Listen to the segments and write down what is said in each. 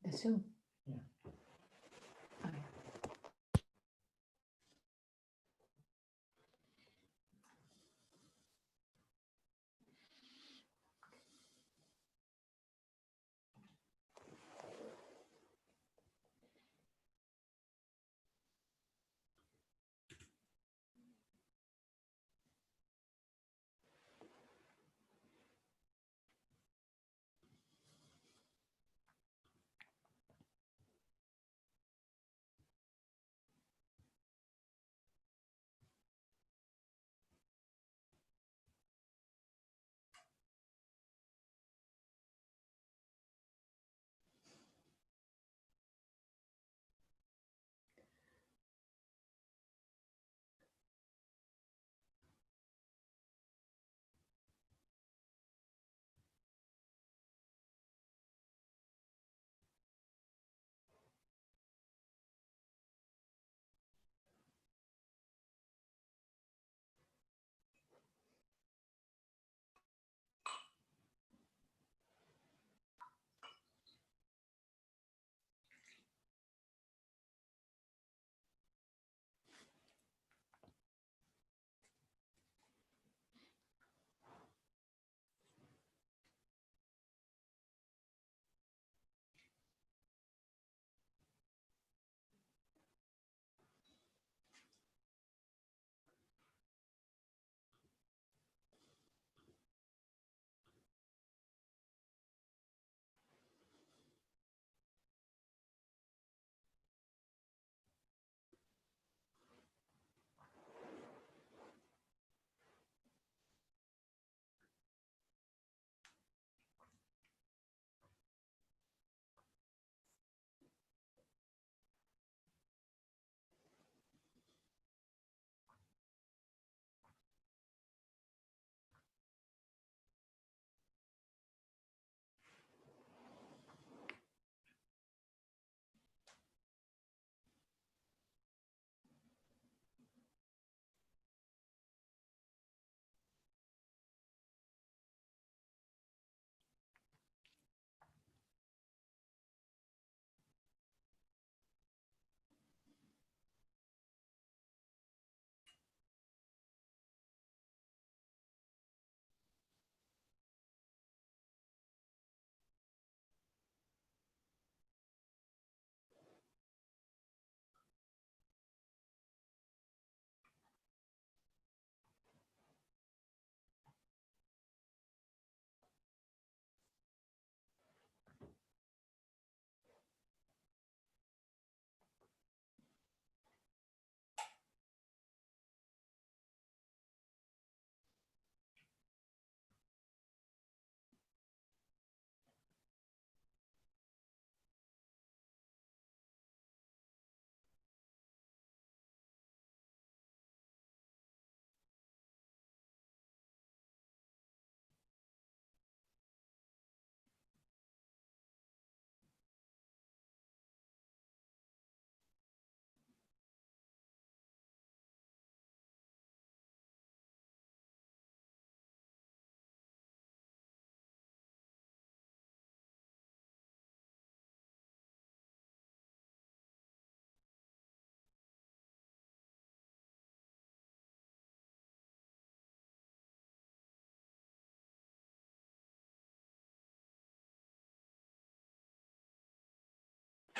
The soup. Yeah.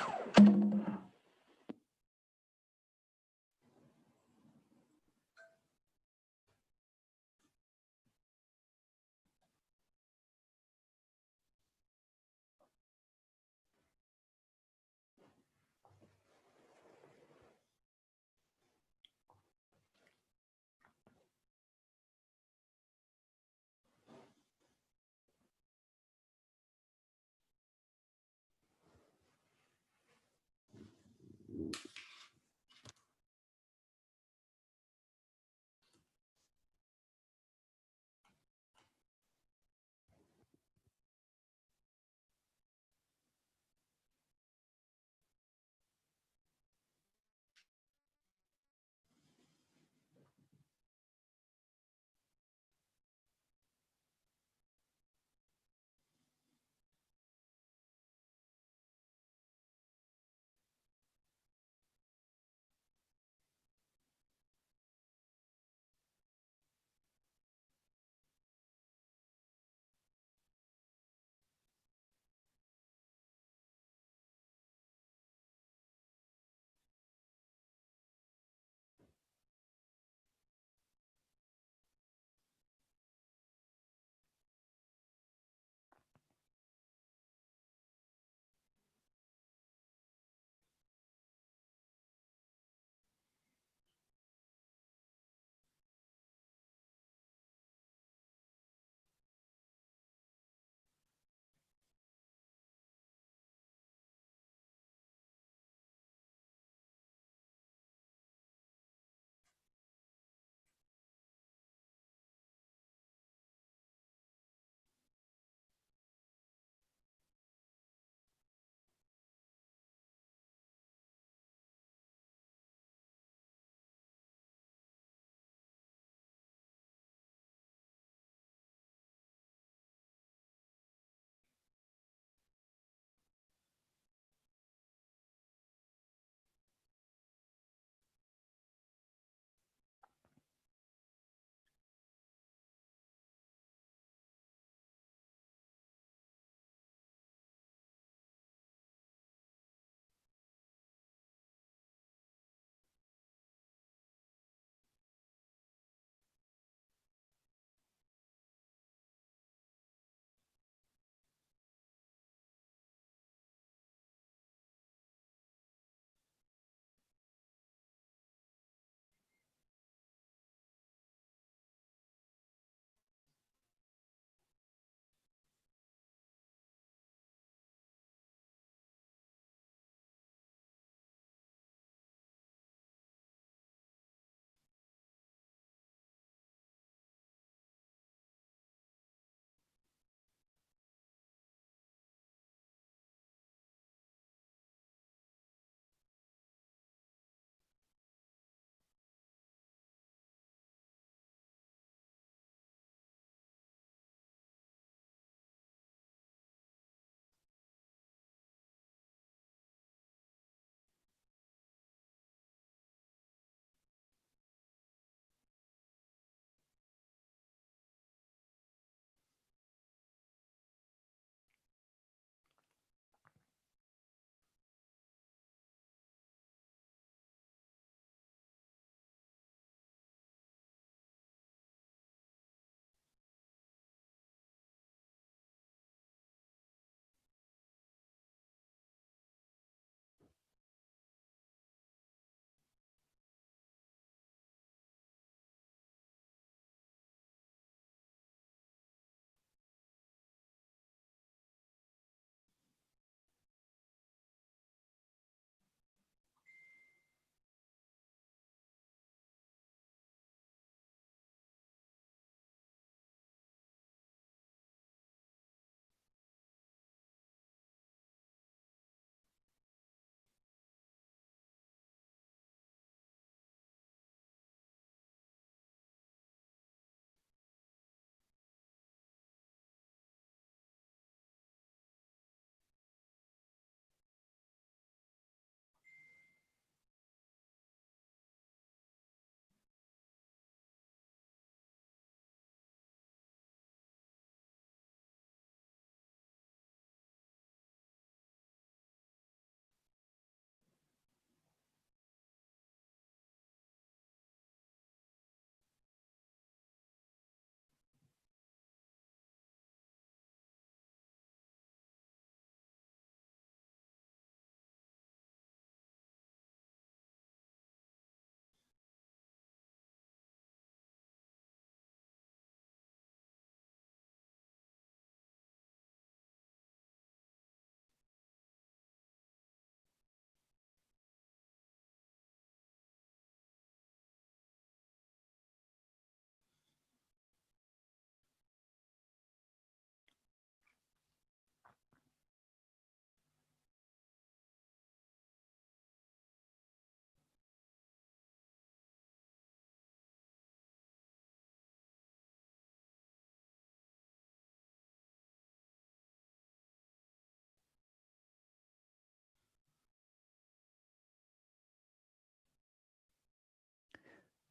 Oh, yeah.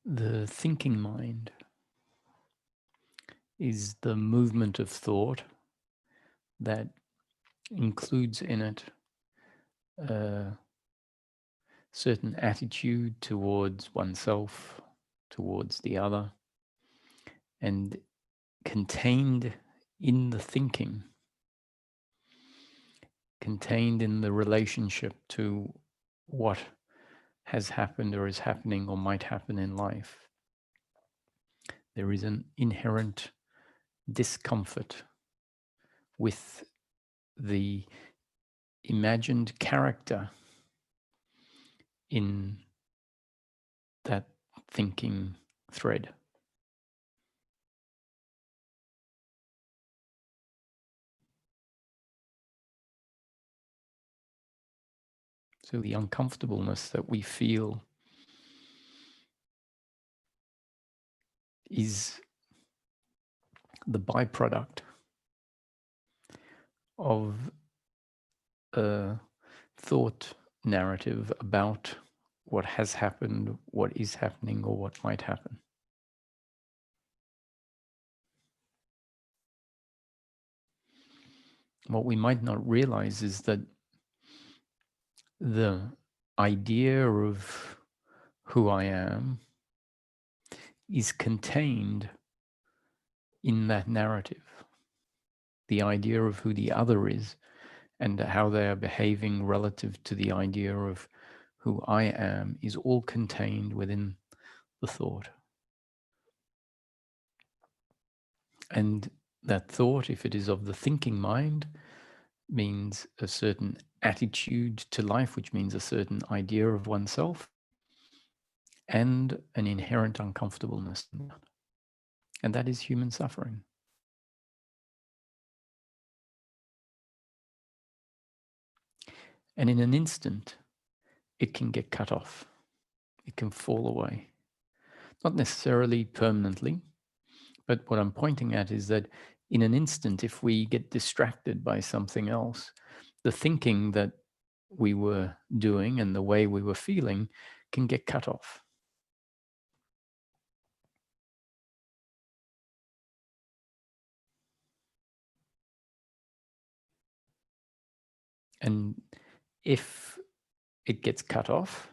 The thinking mind is the movement of thought that includes in it a certain attitude towards oneself, towards the other, and contained in the thinking, contained in the relationship to what has happened or is happening or might happen in life. There is an inherent discomfort with the imagined character in that thinking thread. So the uncomfortableness that we feel is the byproduct of a thought narrative about what has happened, what is happening, or what might happen. What we might not realize is that the idea of who I am is contained in that narrative. The idea of who the other is and how they are behaving relative to the idea of who I am is all contained within the thought. And that thought, if it is of the thinking mind, means a certain attitude to life, which means a certain idea of oneself, and an inherent uncomfortableness. And that is human suffering. And in an instant, it can get cut off. It can fall away. Not necessarily permanently, but what I'm pointing at is that in an instant, if we get distracted by something else, the thinking that we were doing and the way we were feeling can get cut off. And if it gets cut off,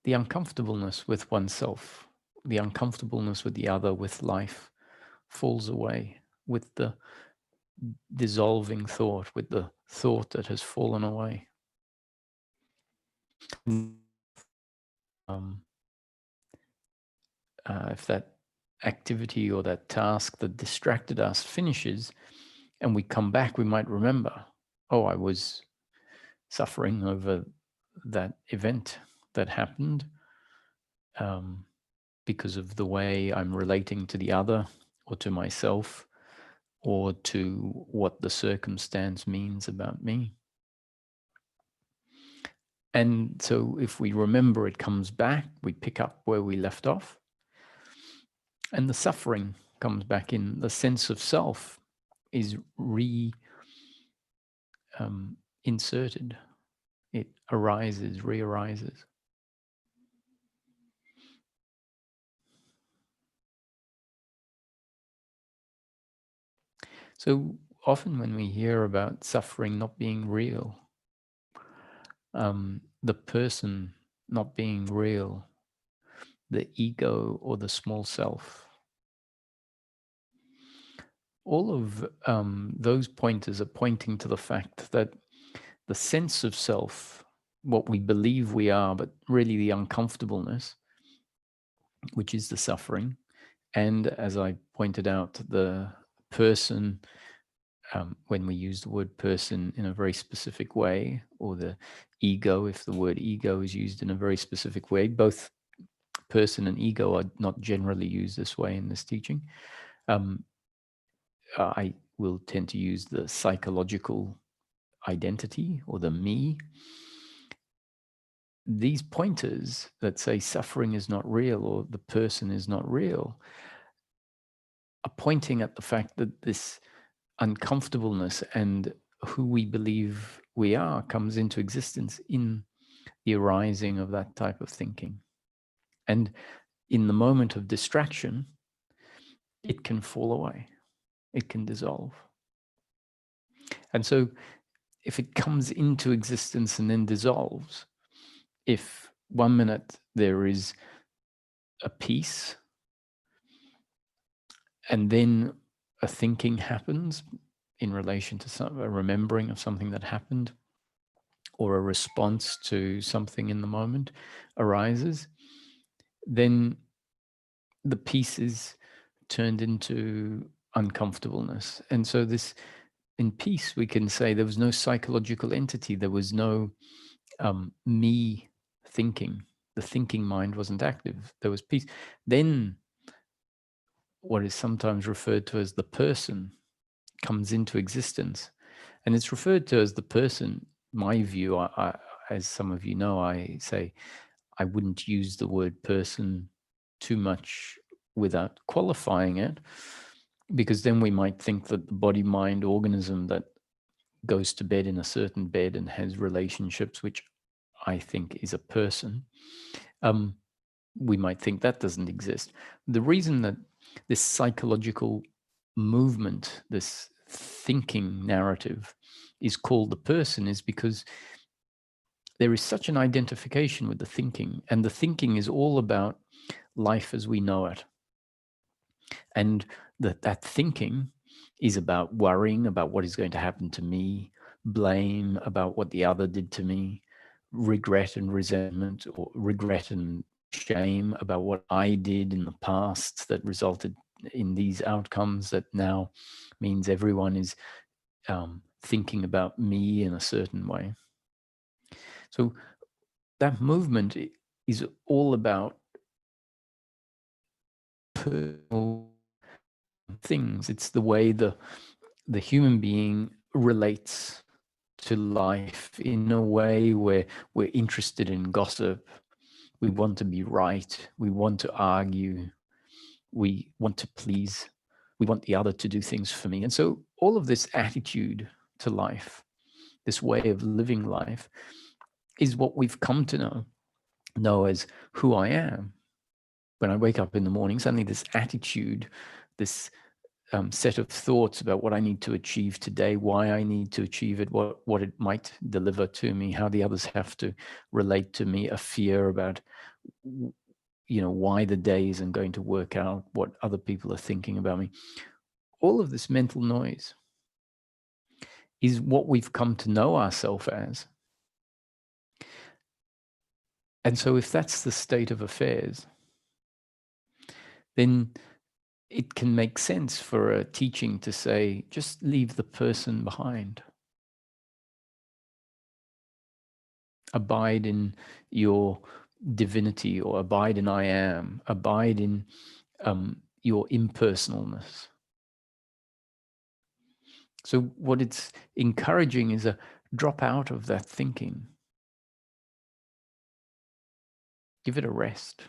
the uncomfortableness with oneself, the uncomfortableness with the other, with life, falls away with the dissolving thought, with the thought that has fallen away. Um, if that activity or that task that distracted us finishes and we come back, we might remember, oh, I was suffering over that event that happened because of the way I'm relating to the other or to myself or to what the circumstance means about me. And so if we remember, it comes back, we pick up where we left off, and the suffering comes back in. The sense of self is inserted. It arises, re-arises. So often when we hear about suffering not being real, the person not being real, the ego or the small self, all of those pointers are pointing to the fact that the sense of self, what we believe we are, but really the uncomfortableness, which is the suffering, and as I pointed out, the person, when we use the word person in a very specific way, or the ego, if the word ego is used in a very specific way, both person and ego are not generally used this way in this teaching. I will tend to use the psychological identity or the me. These pointers that say suffering is not real or the person is not real are pointing at the fact that this uncomfortableness and who we believe we are comes into existence in the arising of that type of thinking. And in the moment of distraction, it can fall away, it can dissolve. And so if it comes into existence and then dissolves, if 1 minute there is a peace and then a thinking happens in relation to a remembering of something that happened, or a response to something in the moment arises, then the peace is turned into uncomfortableness. And so this, in peace, we can say there was no psychological entity, there was no me thinking. The thinking mind wasn't active. There was peace. Then what is sometimes referred to as the person comes into existence. And it's referred to as the person. My view, as some of you know, I say I wouldn't use the word person too much without qualifying it, because then we might think that the body-mind organism that goes to bed in a certain bed and has relationships, which I think is a person, we might think that doesn't exist. The reason that this psychological movement, this thinking narrative, is called the person is because there is such an identification with the thinking, and the thinking is all about life as we know it. And that thinking is about worrying about what is going to happen to me, blame about what the other did to me, regret and resentment, or regret and shame about what I did in the past that resulted in these outcomes that now means everyone is thinking about me in a certain way. So that movement is all about personal things. It's the way the human being relates to life in a way where we're interested in gossip. We want to be right. We want to argue. We want to please. We want the other to do things for me. And so all of this attitude to life, this way of living life, is what we've come to know as who I am. When I wake up in the morning, suddenly this attitude, this set of thoughts about what I need to achieve today, why I need to achieve it, what it might deliver to me, how the others have to relate to me, a fear about, why the day isn't going to work out, what other people are thinking about me. All of this mental noise is what we've come to know ourselves as. And so if that's the state of affairs, then it can make sense for a teaching to say, just leave the person behind. Abide in your divinity, or abide in I am, abide in your impersonalness. So what it's encouraging is a drop out of that thinking. Give it a rest.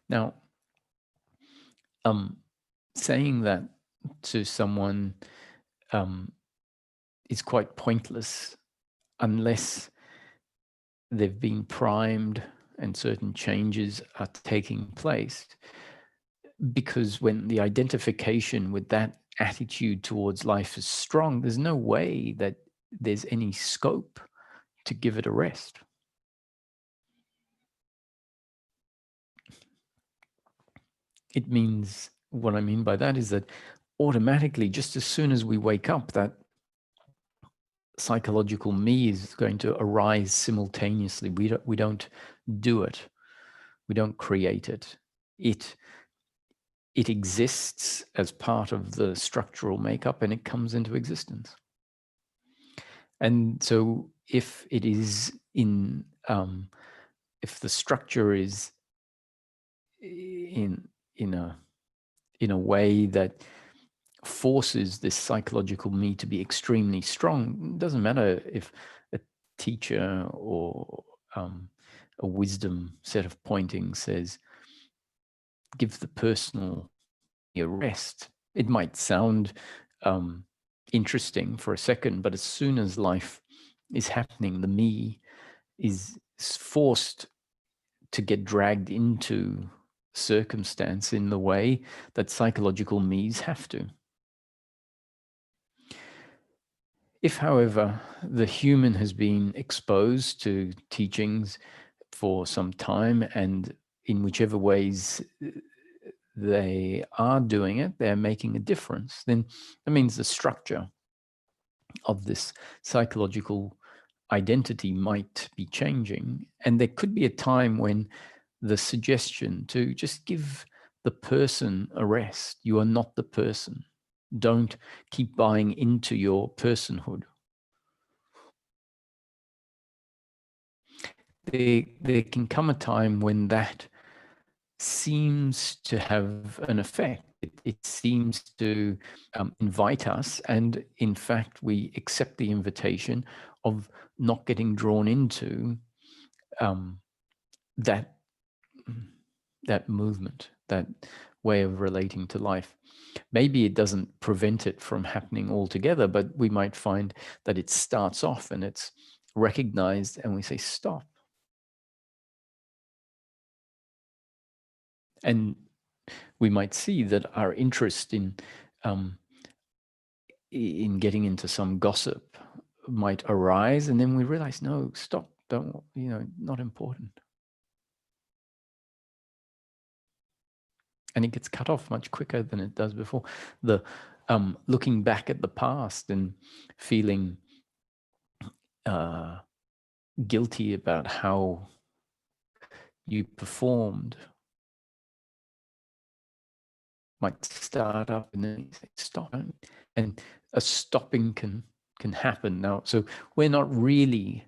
Now, saying that to someone is quite pointless unless they've been primed and certain changes are taking place. Because when the identification with that attitude towards life is strong, there's no way that there's any scope to give it a rest. It means, what I mean by that is that automatically, just as soon as we wake up, that psychological me is going to arise simultaneously. We don't do it. We don't create it. It exists as part of the structural makeup, and it comes into existence. And so if it is in, if the structure is in a way that forces this psychological me to be extremely strong, it doesn't matter if a teacher or a wisdom set of pointing says, give the personal a rest. It might sound interesting for a second, but as soon as life is happening. The me is forced to get dragged into circumstance in the way that psychological me's have to. If, however, the human has been exposed to teachings for some time, and in whichever ways they are doing it, they're making a difference, then that means the structure of this psychological identity might be changing. And there could be a time when the suggestion to just give the person a rest. You are not the person. Don't keep buying into your personhood. There can come a time when that seems to have an effect. It seems to invite us, and in fact, we accept the invitation of not getting drawn into that movement, that way of relating to life. Maybe it doesn't prevent it from happening altogether, but we might find that it starts off and it's recognized, and we say, stop. And we might see that our interest in getting into some gossip might arise, and then we realize, no, stop, don't, not important. And it gets cut off much quicker than it does before. The looking back at the past and feeling guilty about how you performed might start up, and then you say, stop. And a stopping can happen now. So we're not really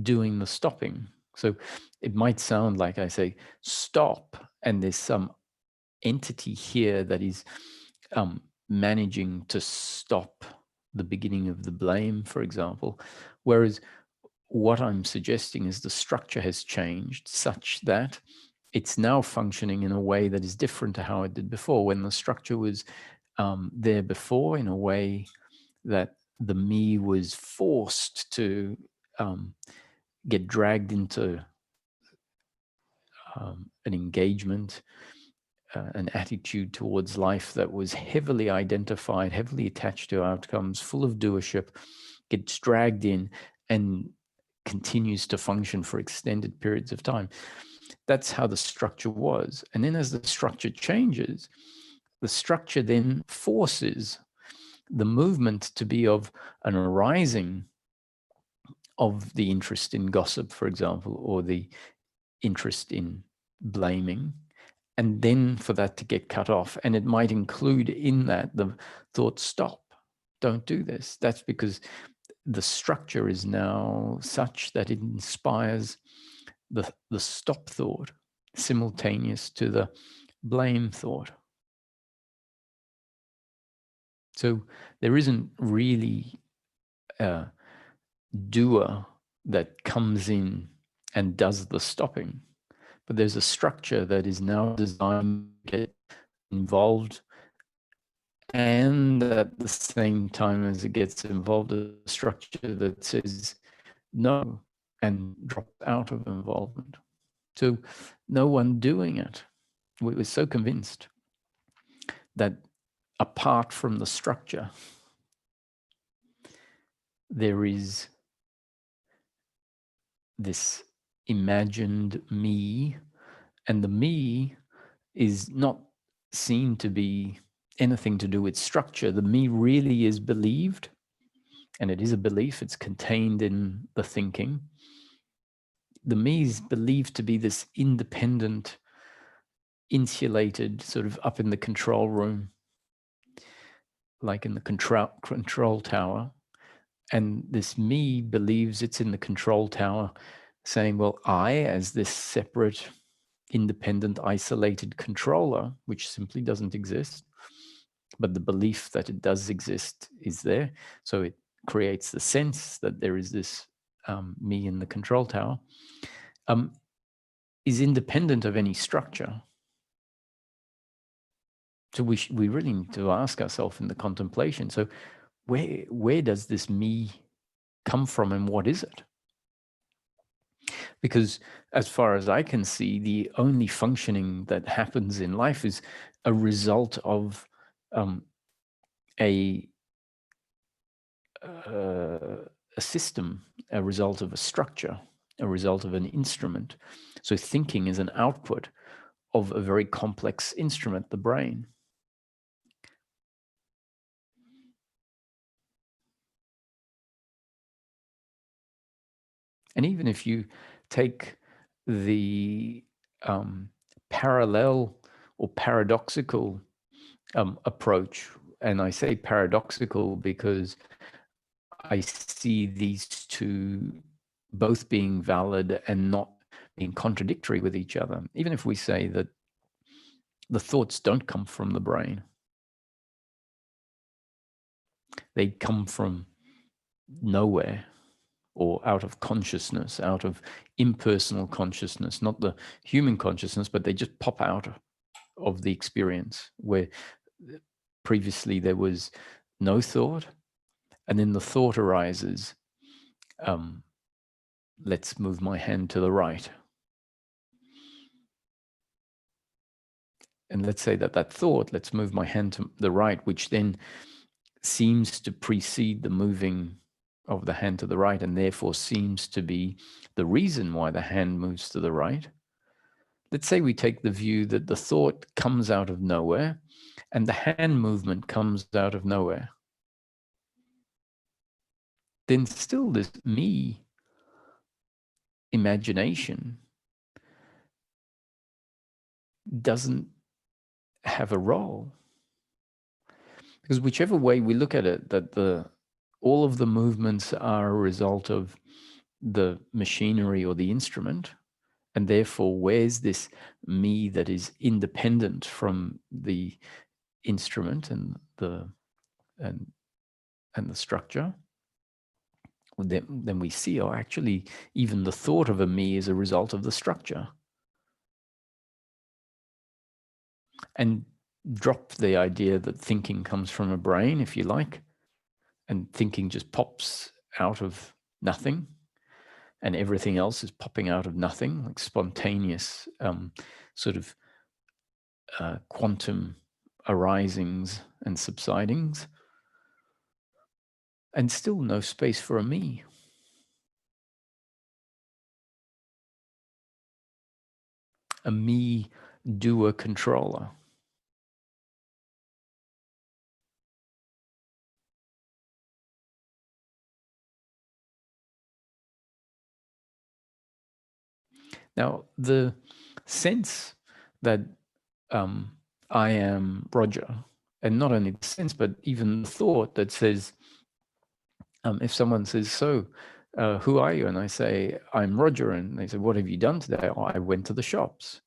doing the stopping. So it might sound like I say, stop, and there's some entity here that is managing to stop the beginning of the blame, for example. Whereas what I'm suggesting is the structure has changed such that it's now functioning in a way that is different to how it did before. When the structure was there before, in a way that the me was forced to get dragged into an engagement, an attitude towards life that was heavily identified, heavily attached to outcomes, full of doership, gets dragged in and continues to function for extended periods of time. That's how the structure was. And then as the structure changes, the structure then forces the movement to be of an arising of the interest in gossip, for example, or the interest in blaming, and then for that to get cut off. And it might include in that the thought, stop, don't do this. That's because the structure is now such that it inspires the stop thought simultaneous to the blame thought. So there isn't really a doer that comes in and does the stopping, but there's a structure that is now designed to get involved, and at the same time as it gets involved, a structure that says no and drops out of involvement. So no one doing it. We were so convinced that apart from the structure, there is this imagined me, and the me is not seen to be anything to do with structure. The me really is believed, and it is a belief. It's contained in the thinking. The me is believed to be this independent, insulated, sort of up in the control room, like in the control tower. And this me believes it's in the control tower, saying, well, I, as this separate, independent, isolated controller, which simply doesn't exist, but the belief that it does exist is there. So it creates the sense that there is this me in the control tower, is independent of any structure. So we really need to ask ourselves in the contemplation, so where does this me come from, and what is it? Because as far as I can see, the only functioning that happens in life is a result of a system, a result of a structure, a result of an instrument. So thinking is an output of a very complex instrument, the brain. And even if you take the parallel or paradoxical approach, and I say paradoxical because I see these two both being valid and not being contradictory with each other. Even if we say that the thoughts don't come from the brain, they come from nowhere, or out of consciousness, out of impersonal consciousness, not the human consciousness, but they just pop out of the experience where previously there was no thought, and then the thought arises, let's move my hand to the right. And let's say that thought, let's move my hand to the right, which then seems to precede the moving of the hand to the right, and therefore seems to be the reason why the hand moves to the right. Let's say we take the view that the thought comes out of nowhere and the hand movement comes out of nowhere. Then still this me imagination doesn't have a role. Because whichever way we look at it, that all of the movements are a result of the machinery or the instrument, and therefore where's this me that is independent from the instrument and the structure? Then we see, oh, actually, even the thought of a me is a result of the structure. And drop the idea that thinking comes from a brain, if you like, and thinking just pops out of nothing, and everything else is popping out of nothing, like spontaneous sort of quantum arisings and subsidings, and still no space for a me. A me doer controller. Now, the sense that I am Roger, and not only the sense, but even the thought that says, if someone says, so, who are you? And I say, I'm Roger. And they say, what have you done today? Oh, I went to the shops.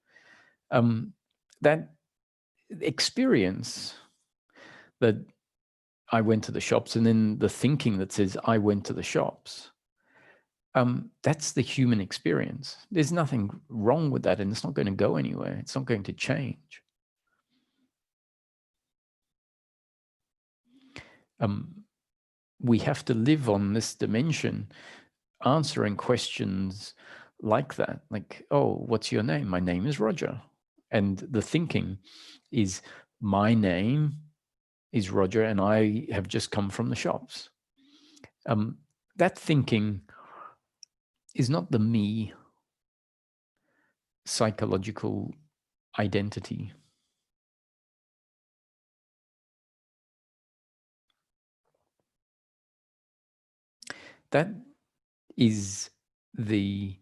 That experience that I went to the shops, and then the thinking that says, I went to the shops, that's the human experience. There's nothing wrong with that, and it's not going to go anywhere. It's not going to change. We have to live on this dimension, answering questions like that, like, oh, what's your name? My name is Roger. And the thinking is, my name is Roger, and I have just come from the shops. That thinking is not the me psychological identity. That is the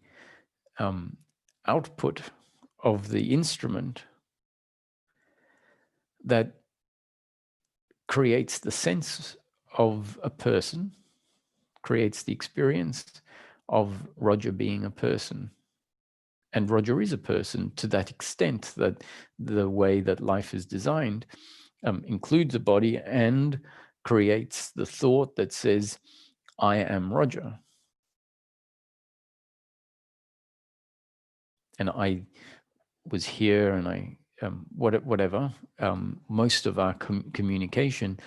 output of the instrument that creates the sense of a person, creates the experience of Roger being a person. And Roger is a person to that extent that the way that life is designed includes a body and creates the thought that says, I am Roger. And I was here, and I, whatever, most of our communication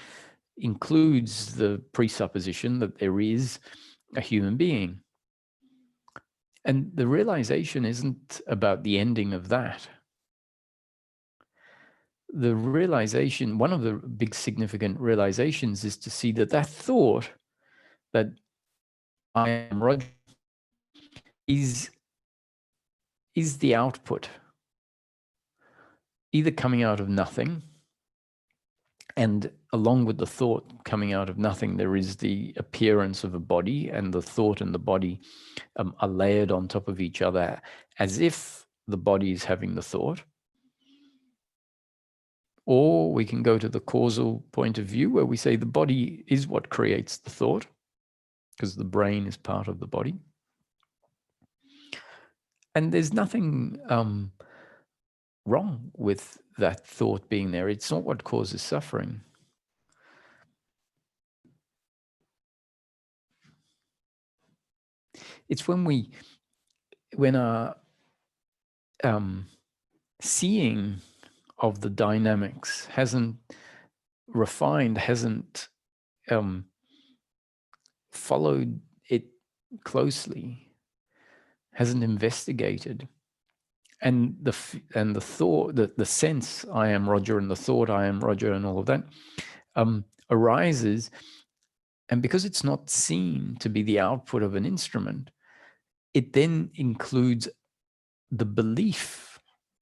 includes the presupposition that there is a human being. And the realization isn't about the ending of that. The realization, one of the big significant realizations, is to see that that thought that I am Roger is the output, either coming out of nothing, and along with the thought coming out of nothing, there is the appearance of a body, and the thought and the body are layered on top of each other as if the body is having the thought. Or we can go to the causal point of view where we say the body is what creates the thought, because the brain is part of the body. And there's nothing wrong with that thought being there. It's not what causes suffering. It's when our seeing of the dynamics hasn't refined, hasn't followed it closely, hasn't investigated, and the thought, the sense I am Roger, and the thought I am Roger, and all of that arises, and because it's not seen to be the output of an instrument, it then includes the belief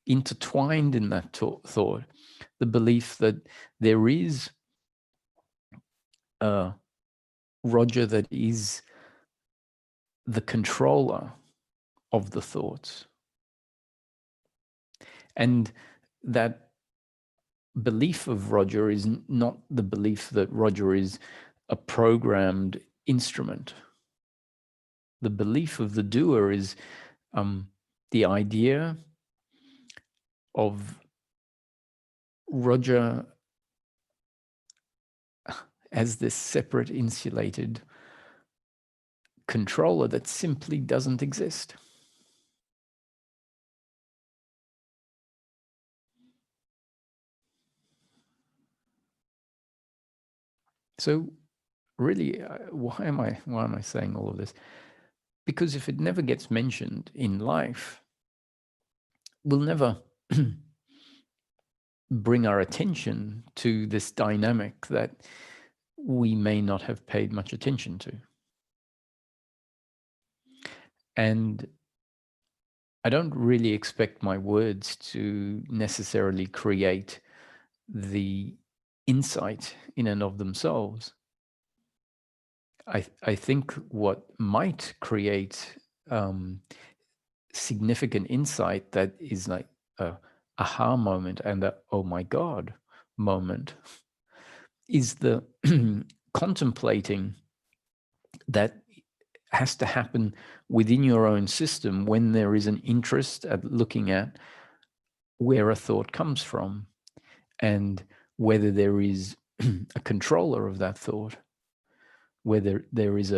intertwined in that thought, the belief that there is a Roger that is the controller of the thoughts. And that belief of Roger is not the belief that Roger is a programmed instrument. The belief of the doer is the idea of Roger as this separate, insulated controller that simply doesn't exist. So really, why am I saying all of this? Because if it never gets mentioned in life, we'll never bring our attention to this dynamic that we may not have paid much attention to. And I don't really expect my words to necessarily create the insight in and of themselves. I think what might create significant insight that is like a aha moment and a oh my God moment is the contemplating that has to happen within your own system when there is an interest at looking at where a thought comes from and whether there is a controller of that thought, whether there is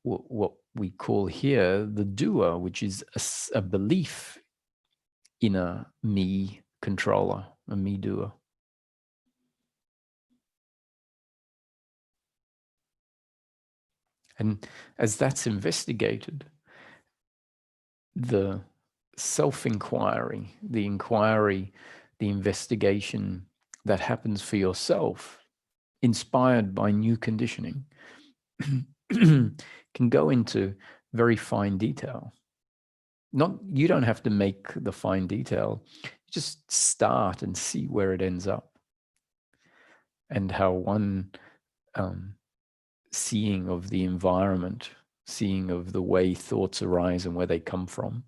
what we call here the doer, which is a belief in a me controller, a me doer. And as that's investigated, the self-inquiry, the inquiry, the investigation that happens for yourself, inspired by new conditioning, can go into very fine detail. You don't have to make the fine detail. Just start and see where it ends up. And how one seeing of the environment, seeing of the way thoughts arise and where they come from,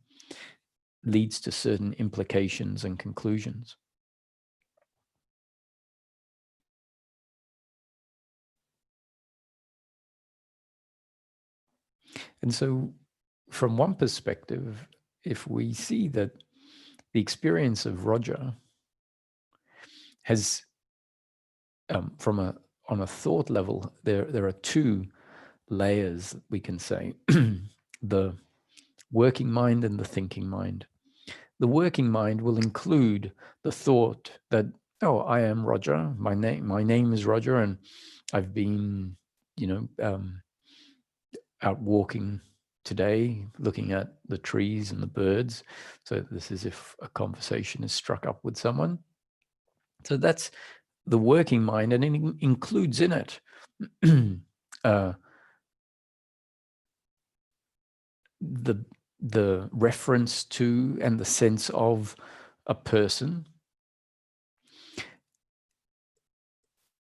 leads to certain implications and conclusions. And so, from one perspective, if we see that the experience of Roger has, on a thought level, there are two layers, we can say, the working mind and the thinking mind. The working mind will include the thought that, oh, I am Roger. My name is Roger, and I've been, out walking today, looking at the trees and the birds. So this is if a conversation is struck up with someone. So that's the working mind, and it includes in it the reference to and the sense of a person.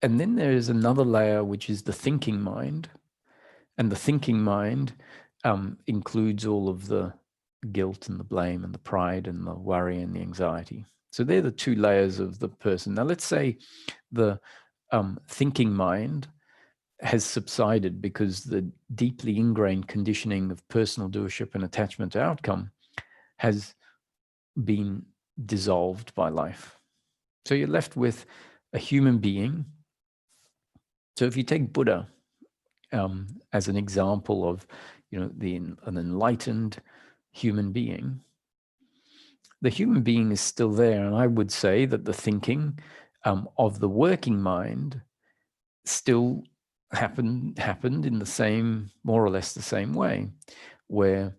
And then there is another layer, which is the thinking mind. And the thinking mind includes all of the guilt and the blame and the pride and the worry and the anxiety. So they're the two layers of the person. Now, let's say the thinking mind has subsided because the deeply ingrained conditioning of personal doership and attachment to outcome has been dissolved by life. So you're left with a human being. So if you take Buddha as an example of, an enlightened human being, the human being is still there, and I would say that the thinking of the working mind still happened in the same, more or less the same way, where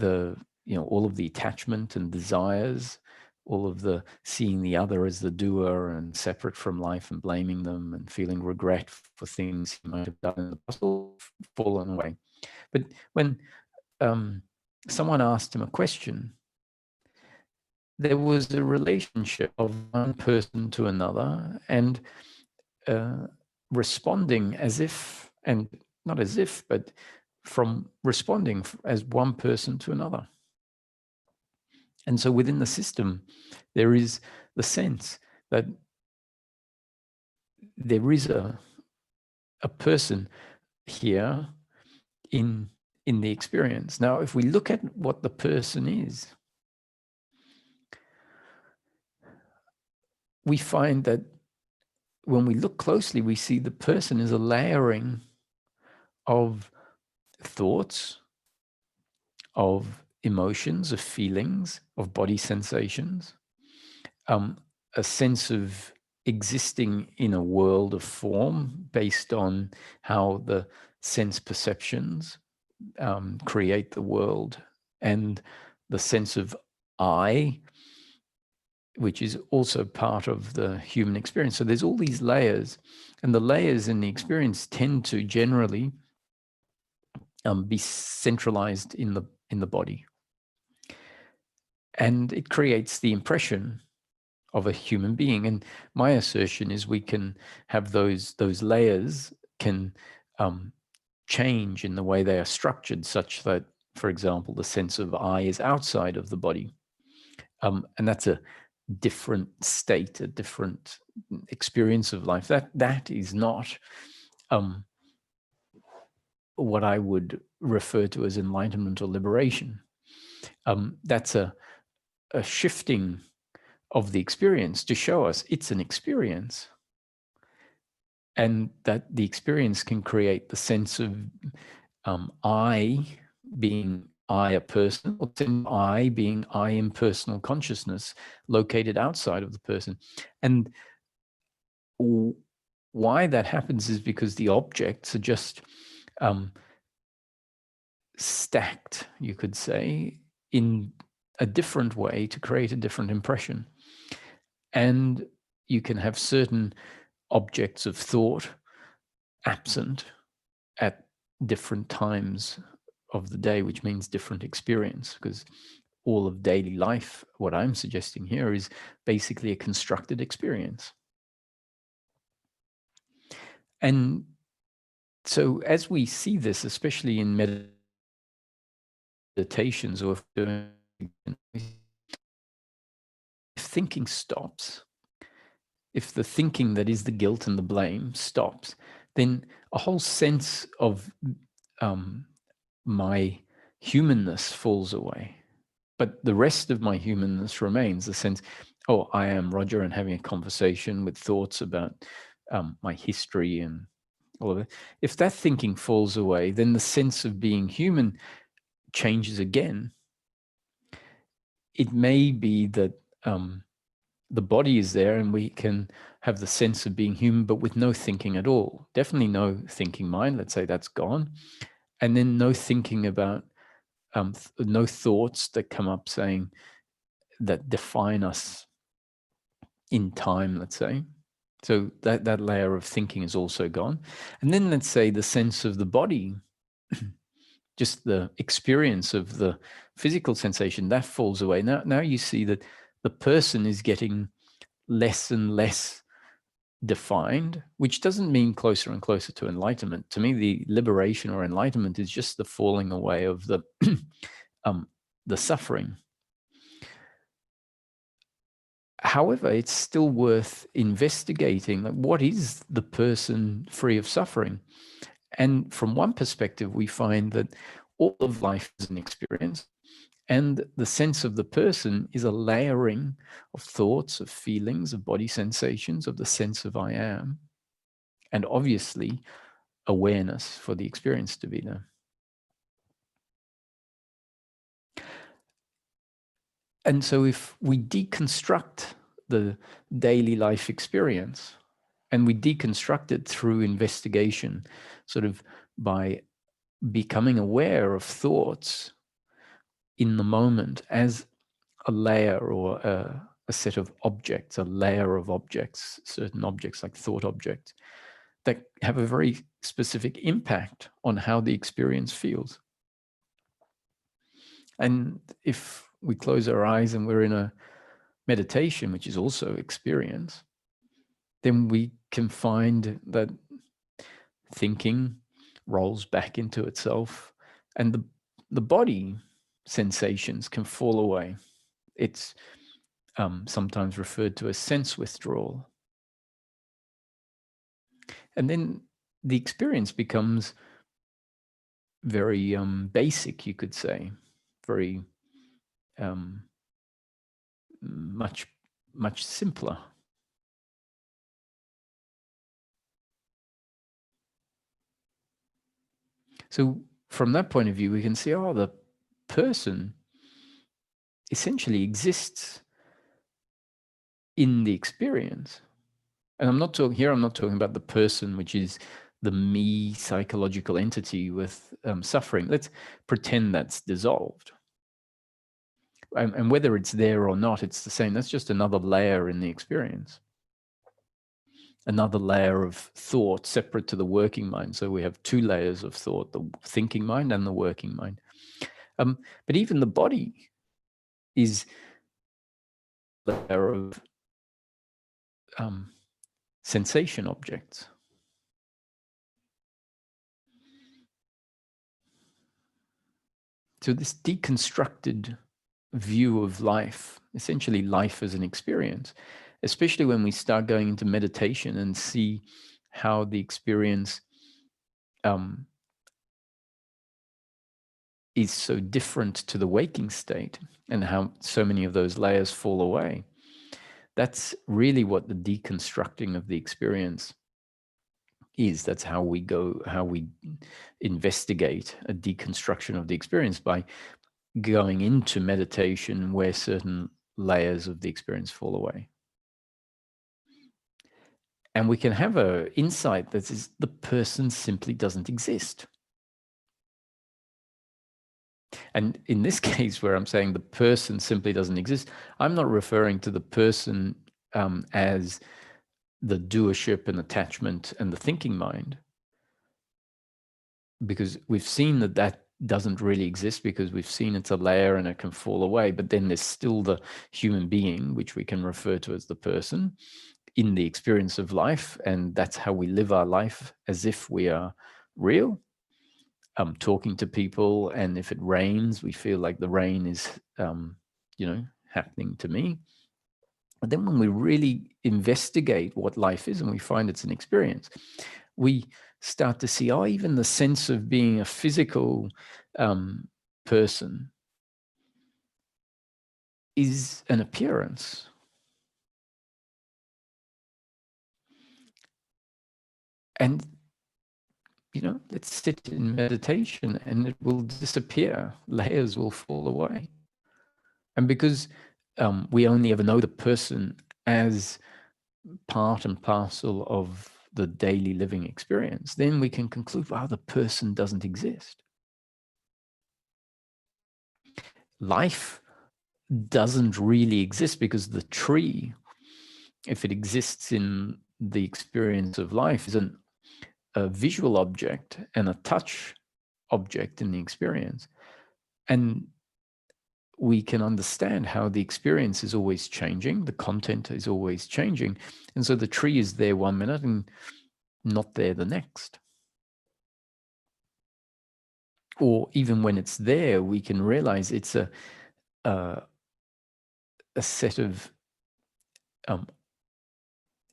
all of the attachment and desires, all of the seeing the other as the doer and separate from life and blaming them and feeling regret for things he might have done in the past, all fallen away. But when someone asked him a question, there was a relationship of one person to another, and responding as if, and not as if, but from responding as one person to another. And so within the system, there is the sense that there is a person here in the experience. Now, if we look at what the person is, we find that when we look closely, we see the person is a layering of thoughts, of emotions, of feelings, of body sensations, a sense of existing in a world of form based on how the sense perceptions create the world, and the sense of I, which is also part of the human experience. So there's all these layers, and the layers in the experience tend to generally be centralized in the body. And it creates the impression of a human being. And my assertion is we can have those layers can change in the way they are structured, such that, for example, the sense of I is outside of the body. And that's a different state, a different experience of life. That is not what I would refer to as enlightenment or liberation. That's a shifting of the experience to show us it's an experience, and that the experience can create the sense of I being I, a person, or I being I, impersonal consciousness located outside of the person. And why that happens is because the objects are just stacked, you could say, in a different way to create a different impression. And you can have certain objects of thought absent at different times of the day, which means different experience, because all of daily life, what I'm suggesting here, is basically a constructed experience. And so as we see this, especially in meditations, or if thinking stops, if the thinking that is the guilt and the blame stops, then a whole sense of my humanness falls away. But the rest of my humanness remains, the sense, oh, I am Roger, and having a conversation with thoughts about my history and all of it. If that thinking falls away, then the sense of being human changes again. It may be that the body is there and we can have the sense of being human, but with no thinking at all. Definitely no thinking mind. Let's say that's gone. And then no thinking about, no thoughts that come up saying that define us in time, let's say. So that layer of thinking is also gone. And then let's say the sense of the body, just the experience of the physical sensation, that falls away. Now you see that the person is getting less and less defined, which doesn't mean closer and closer to enlightenment. To me, the liberation or enlightenment is just the falling away of the the suffering. However, it's still worth investigating, like, what is the person free of suffering? And from one perspective, we find that all of life is an experience, and the sense of the person is a layering of thoughts, of feelings, of body sensations, of the sense of I am, and obviously awareness for the experience to be there. And so if we deconstruct the daily life experience, and we deconstruct it through investigation, sort of by becoming aware of thoughts in the moment as a layer or a set of objects, a layer of objects, certain objects like thought objects, that have a very specific impact on how the experience feels. And if we close our eyes and we're in a meditation, which is also experience, then we can find that thinking rolls back into itself, and the body sensations can fall away. It's sometimes referred to as sense withdrawal. And then the experience becomes very basic, you could say, very much simpler. So from that point of view, we can see, oh, the person essentially exists in the experience. And I'm not talking about the person, which is the me psychological entity with suffering. Let's pretend that's dissolved. And whether it's there or not, it's the same. That's just another layer in the experience. Another layer of thought separate to the working mind. So we have two layers of thought, the thinking mind and the working mind. But even the body is a layer of sensation objects. So this deconstructed view of life, essentially life as an experience, especially when we start going into meditation and see how the experience is so different to the waking state and how so many of those layers fall away. That's really what the deconstructing of the experience is. That's how we investigate a deconstruction of the experience, by going into meditation where certain layers of the experience fall away. And we can have an insight that is, the person simply doesn't exist. And in this case, where I'm saying the person simply doesn't exist, I'm not referring to the person as the doership and attachment and the thinking mind, because we've seen that doesn't really exist, because we've seen it's a layer and it can fall away. But then there's still the human being, which we can refer to as the person in the experience of life. And that's how we live our life, as if we are real. Talking to people, and if it rains, we feel like the rain is, happening to me. But then when we really investigate what life is and we find it's an experience, we start to see, oh, even the sense of being a physical person is an appearance. And let's sit in meditation and it will disappear. Layers will fall away. And because we only ever know the person as part and parcel of the daily living experience, then we can conclude, wow, the person doesn't exist. life doesn't really exist, because the tree, if it exists in the experience of life, is a visual object and a touch object in the experience. And we can understand how the experience is always changing, the content is always changing. And so the tree is there 1 minute and not there the next. Or even when it's there, we can realize it's a set of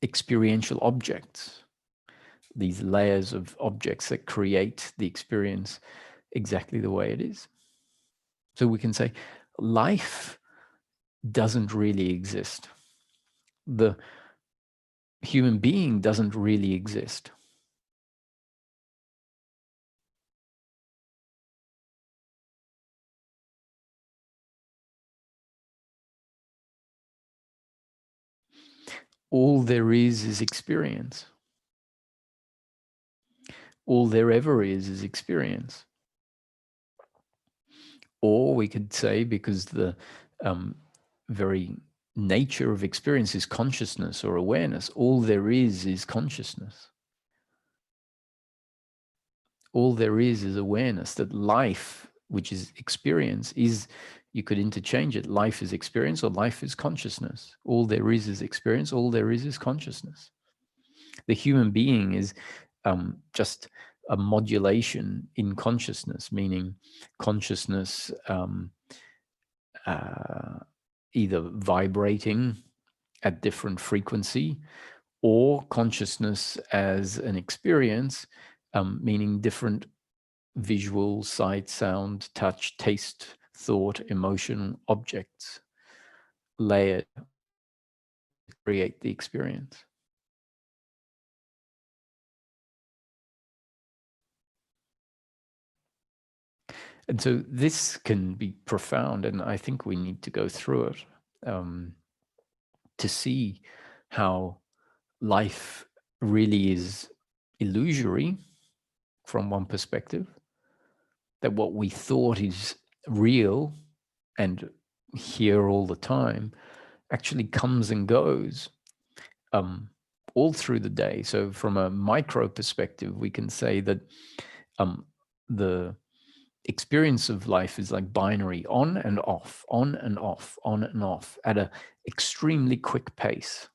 experiential objects, these layers of objects that create the experience exactly the way it is. So we can say life doesn't really exist. The human being doesn't really exist. All there is experience. All there ever is experience. Or we could say, because the very nature of experience is consciousness or awareness, all there is consciousness. All there is awareness, that life, which is experience, is, you could interchange it, life is experience or life is consciousness. All there is experience, all there is consciousness. The human being is just a modulation in consciousness, meaning consciousness either vibrating at different frequency, or consciousness as an experience, meaning different visual, sight, sound, touch, taste, thought, emotion, objects layered to create the experience. And so this can be profound, and I think we need to go through it to see how life really is illusory from one perspective, that what we thought is real and here all the time actually comes and goes all through the day. So from a micro perspective, we can say that the experience of life is like binary, on and off, on and off, on and off, at an extremely quick pace.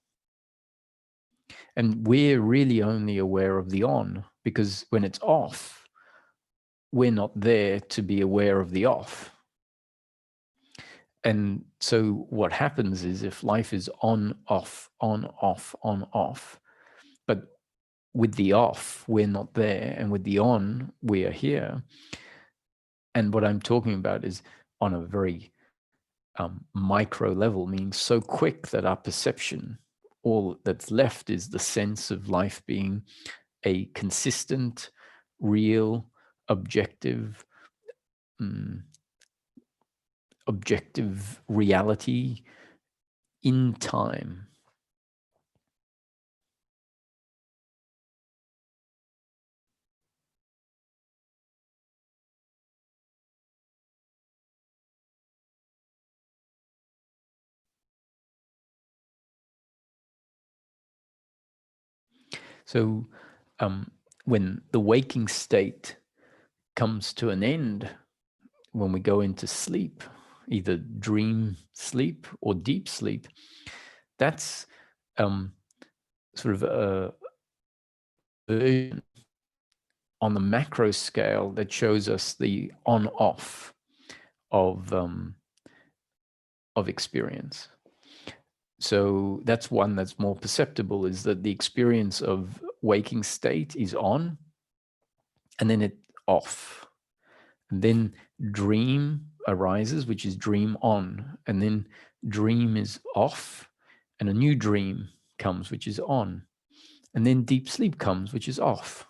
And we're really only aware of the on, because when it's off, we're not there to be aware of the off. And so what happens is, if life is on, off, on, off, on, off, but with the off, we're not there, and with the on, we are here. And what I'm talking about is on a very micro level, meaning so quick that our perception, all that's left is the sense of life being a consistent, real, objective, objective reality in time. So when the waking state comes to an end, when we go into sleep, either dream sleep or deep sleep, that's sort of a version on the macro scale that shows us the on-off of experience. So that's one that's more perceptible, is that the experience of waking state is on, and then it off. And then dream arises, which is dream on, and then dream is off, and a new dream comes, which is on. And then deep sleep comes, which is off.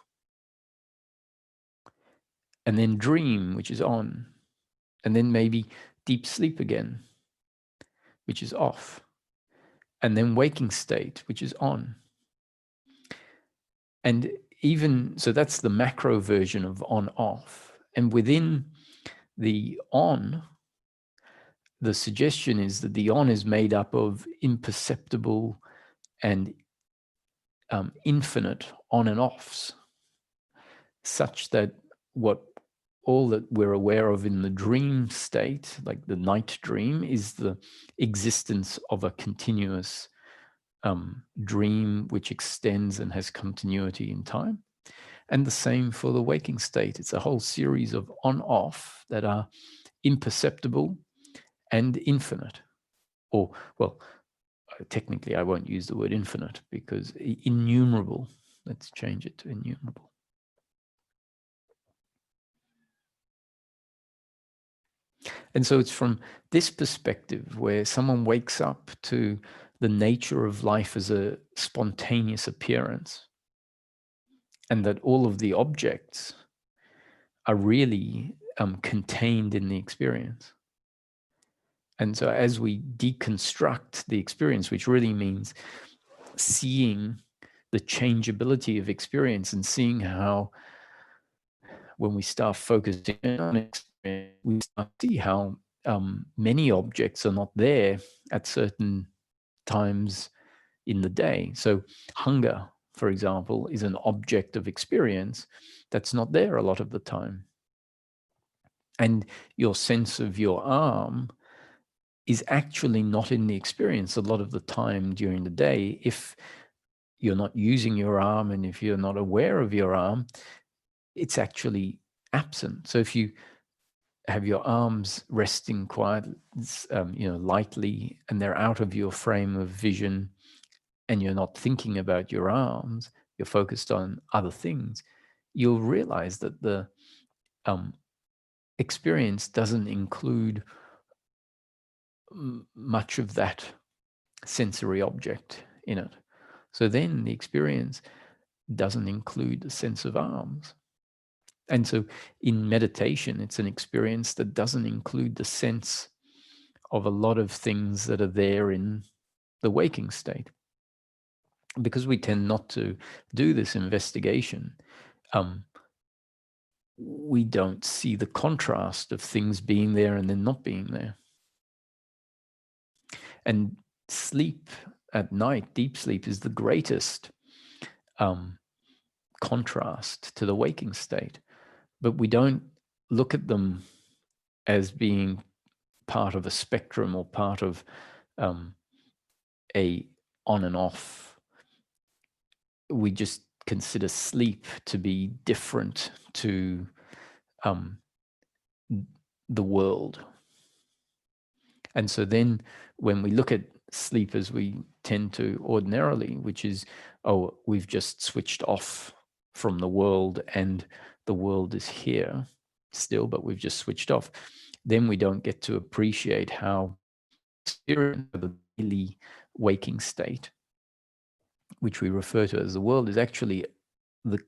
And then dream, which is on. And then maybe deep sleep again, which is off. And then waking state, which is on. And even, so that's the macro version of on-off. And within the on, the suggestion is that the on is made up of imperceptible and infinite on and offs, such that all that we're aware of in the dream state, like the night dream, is the existence of a continuous dream which extends and has continuity in time. And the same for the waking state. It's a whole series of on-off that are imperceptible and infinite. Or, well, technically I won't use the word infinite because innumerable. Let's change it to innumerable. And so it's from this perspective where someone wakes up to the nature of life as a spontaneous appearance, and that all of the objects are really contained in the experience. And so as we deconstruct the experience, which really means seeing the changeability of experience and seeing how when we start focusing on experience, we start to see how many objects are not there at certain times in the day. So hunger, for example, is an object of experience that's not there a lot of the time. And your sense of your arm is actually not in the experience a lot of the time during the day. If you're not using your arm and if you're not aware of your arm, it's actually absent. So if you have your arms resting quietly, lightly, and they're out of your frame of vision, and you're not thinking about your arms, you're focused on other things, you'll realize that the experience doesn't include much of that sensory object in it. So then the experience doesn't include the sense of arms. And so in meditation, it's an experience that doesn't include the sense of a lot of things that are there in the waking state. Because we tend not to do this investigation, we don't see the contrast of things being there and then not being there. And sleep at night, deep sleep, is the greatest contrast to the waking state. But we don't look at them as being part of a spectrum or part of a on and off. We just consider sleep to be different to the world. And so then when we look at sleep as we tend to ordinarily, which is, oh, we've just switched off from the world and the world is here still, but we've just switched off, then we don't get to appreciate how experience of the daily waking state, which we refer to as the world, is actually the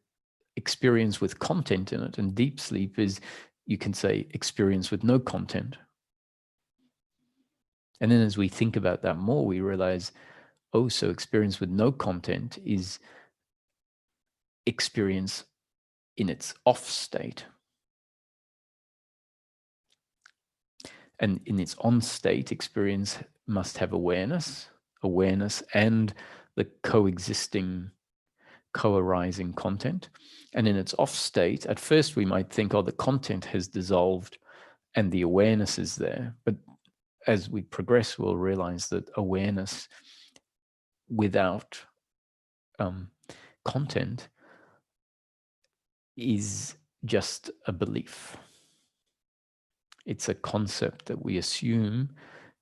experience with content in it. And deep sleep is, you can say, experience with no content. And then as we think about that more, we realize, oh, so experience with no content is experience in its off state. And in its on state, experience must have awareness and the coexisting, co-arising content. And in its off state, at first we might think, oh, the content has dissolved and the awareness is there. But as we progress, we'll realize that awareness without content is just a belief. It's a concept that we assume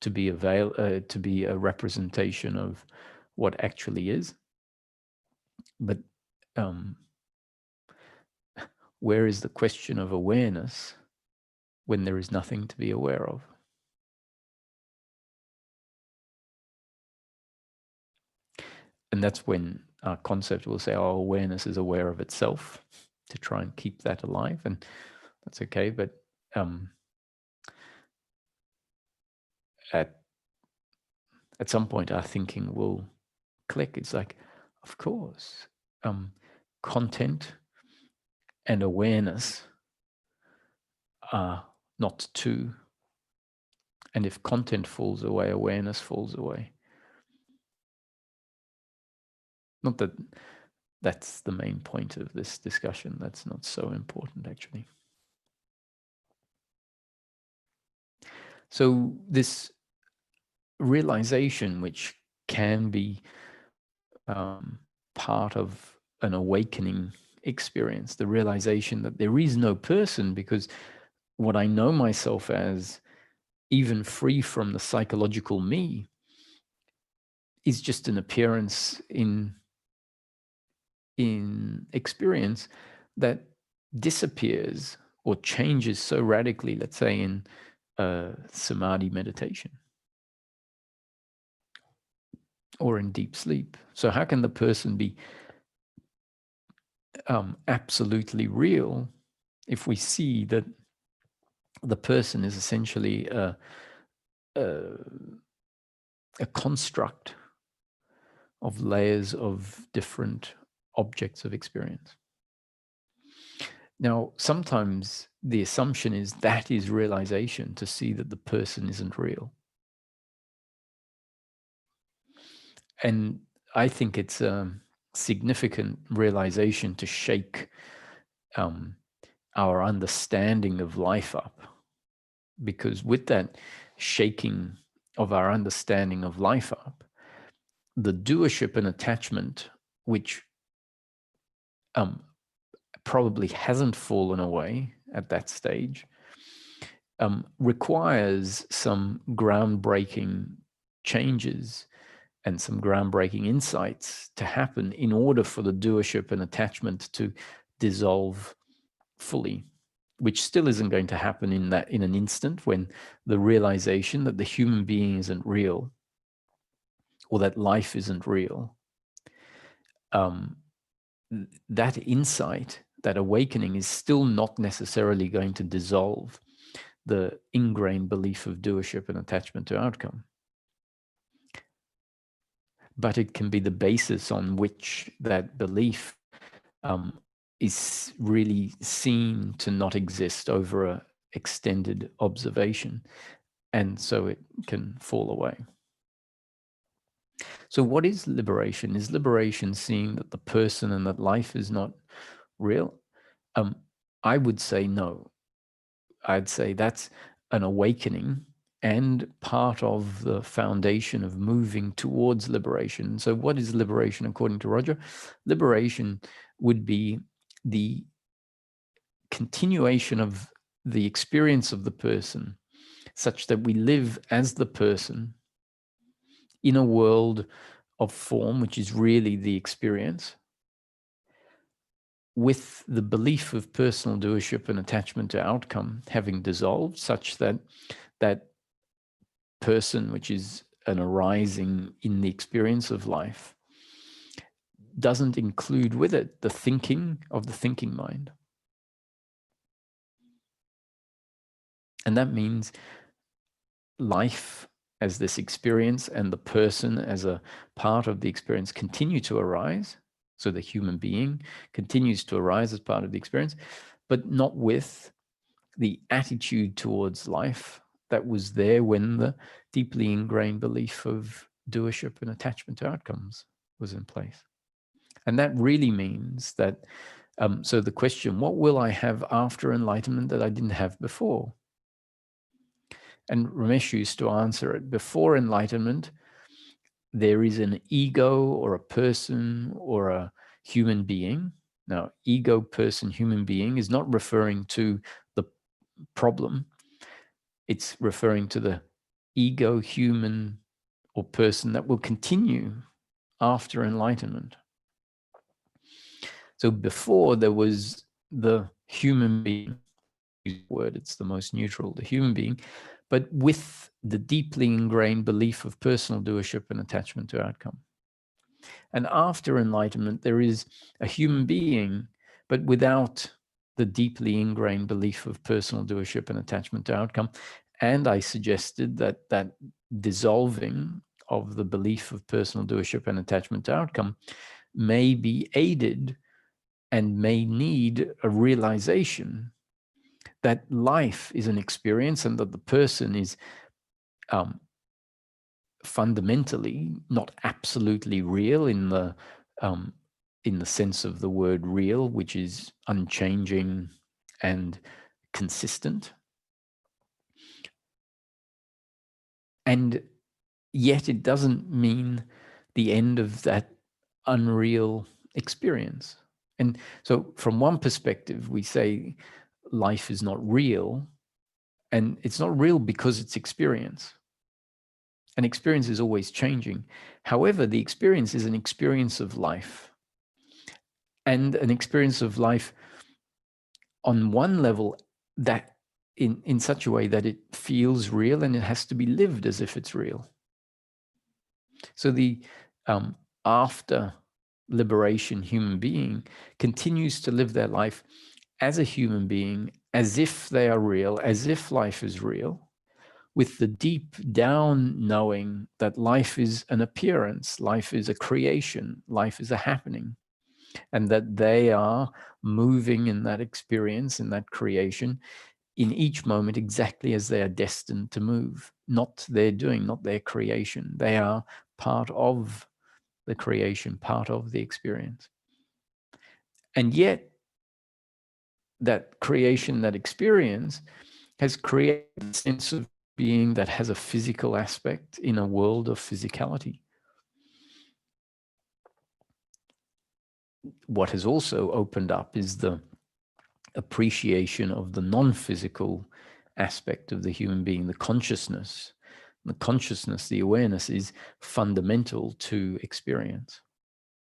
to be a representation of what actually is. But where is the question of awareness when there is nothing to be aware of? And that's when our concept will say, oh, awareness is aware of itself, to try and keep that alive. And that's okay. But at some point, our thinking will click. It's like, of course, content and awareness are not two And if content falls away, awareness falls away. Not that that's the main point of this discussion. That's not so important, actually. So this realization, which can be part of an awakening experience, the realization that there is no person, because what I know myself as, even free from the psychological me, is just an appearance in experience that disappears or changes so radically, let's say in samadhi meditation or in deep sleep. So how can the person be absolutely real if we see that the person is essentially a construct of layers of different objects of experience? Now, sometimes the assumption is that is realization, to see that the person isn't real. And I think it's a significant realization to shake our understanding of life up. Because with that shaking of our understanding of life up, the doership and attachment, which probably hasn't fallen away at that stage, requires some groundbreaking changes and some groundbreaking insights to happen in order for the doership and attachment to dissolve fully, which still isn't going to happen in an instant, when the realization that the human being isn't real or that life isn't real, that insight, that awakening, is still not necessarily going to dissolve the ingrained belief of doership and attachment to outcome. But it can be the basis on which that belief is really seen to not exist over an extended observation. And so it can fall away. So what is liberation? Is liberation seeing that the person and that life is not real? I would say no. I'd say that's an awakening and part of the foundation of moving towards liberation. So what is liberation according to Roger? Liberation would be the continuation of the experience of the person, such that we live as the person in a world of form, which is really the experience, with the belief of personal doership and attachment to outcome having dissolved, such that that person, which is an arising in the experience of life, doesn't include with it the thinking of the thinking mind. And that means life as this experience and the person as a part of the experience continue to arise. So the human being continues to arise as part of the experience, but not with the attitude towards life that was there when the deeply ingrained belief of doership and attachment to outcomes was in place. And that really means that, so the question, what will I have after enlightenment that I didn't have before? And Ramesh used to answer it, before enlightenment, there is an ego or a person or a human being. Now, ego, person, human being is not referring to the problem. It's referring to the ego, human, or person that will continue after enlightenment. So before, there was the human being, word, it's the most neutral, the human being, but with the deeply ingrained belief of personal doership and attachment to outcome. And after enlightenment, there is a human being, but without the deeply ingrained belief of personal doership and attachment to outcome. And I suggested that that dissolving of the belief of personal doership and attachment to outcome may be aided and may need a realization that life is an experience and that the person is fundamentally not absolutely real in the sense of the word real, which is unchanging and consistent. And yet it doesn't mean the end of that unreal experience. And so from one perspective, we say life is not real, and it's not real because it's experience. And experience is always changing. However, the experience is an experience of life, and an experience of life on one level that in such a way that it feels real and it has to be lived as if it's real. So the after liberation human being continues to live their life as a human being, as if they are real, as if life is real, with the deep down knowing that life is an appearance, life is a creation, life is a happening, and that they are moving in that experience, in that creation, in each moment exactly as they are destined to move, not their doing, not their creation. They are part of the creation, part of the experience. And yet, that creation, that experience, has created a sense of being that has a physical aspect in a world of physicality. What has also opened up is the appreciation of the non-physical aspect of the human being, the consciousness. The consciousness, the awareness is fundamental to experience.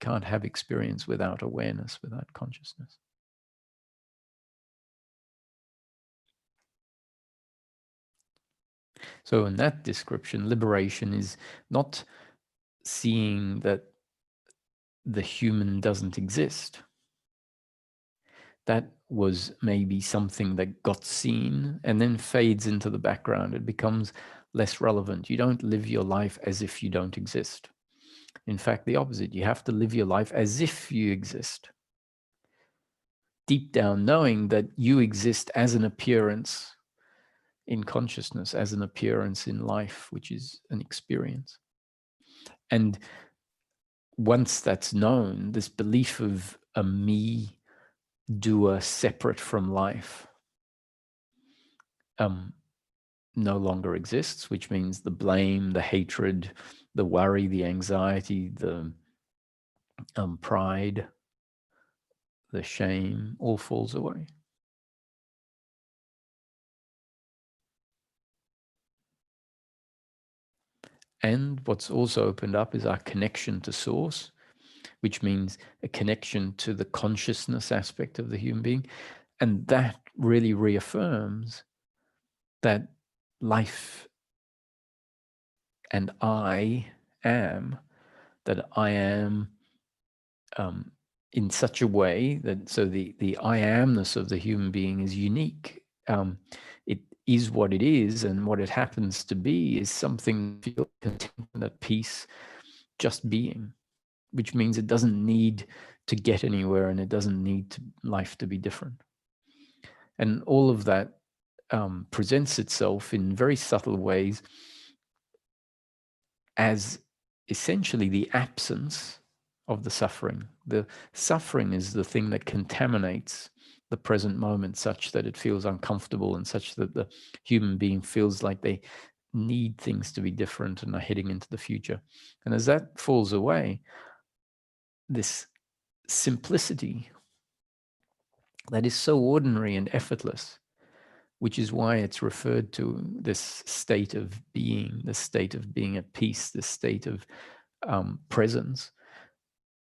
Can't have experience without awareness, without consciousness. So in that description, liberation is not seeing that the human doesn't exist. That was maybe something that got seen and then fades into the background. It becomes less relevant. You don't live your life as if you don't exist. In fact, the opposite. You have to live your life as if you exist. Deep down knowing that you exist as an appearance in consciousness, as an appearance in life, which is an experience. And once that's known, this belief of a me doer separate from life no longer exists, which means the blame, the hatred, the worry, the anxiety, the pride, the shame all falls away. And what's also opened up is our connection to source, which means a connection to the consciousness aspect of the human being. And that really reaffirms that life and I am, that I am in such a way that so the I amness of the human being is unique. It is what it is, and what it happens to be is something that feels content and at peace, just being, which means it doesn't need to get anywhere and it doesn't need life to be different. And all of that presents itself in very subtle ways as essentially the absence of the suffering. The suffering is the thing that contaminates the present moment such that it feels uncomfortable and such that the human being feels like they need things to be different and are heading into the future. And as that falls away, this simplicity that is so ordinary and effortless, which is why it's referred to this state of being, this state of being at peace, this state of presence,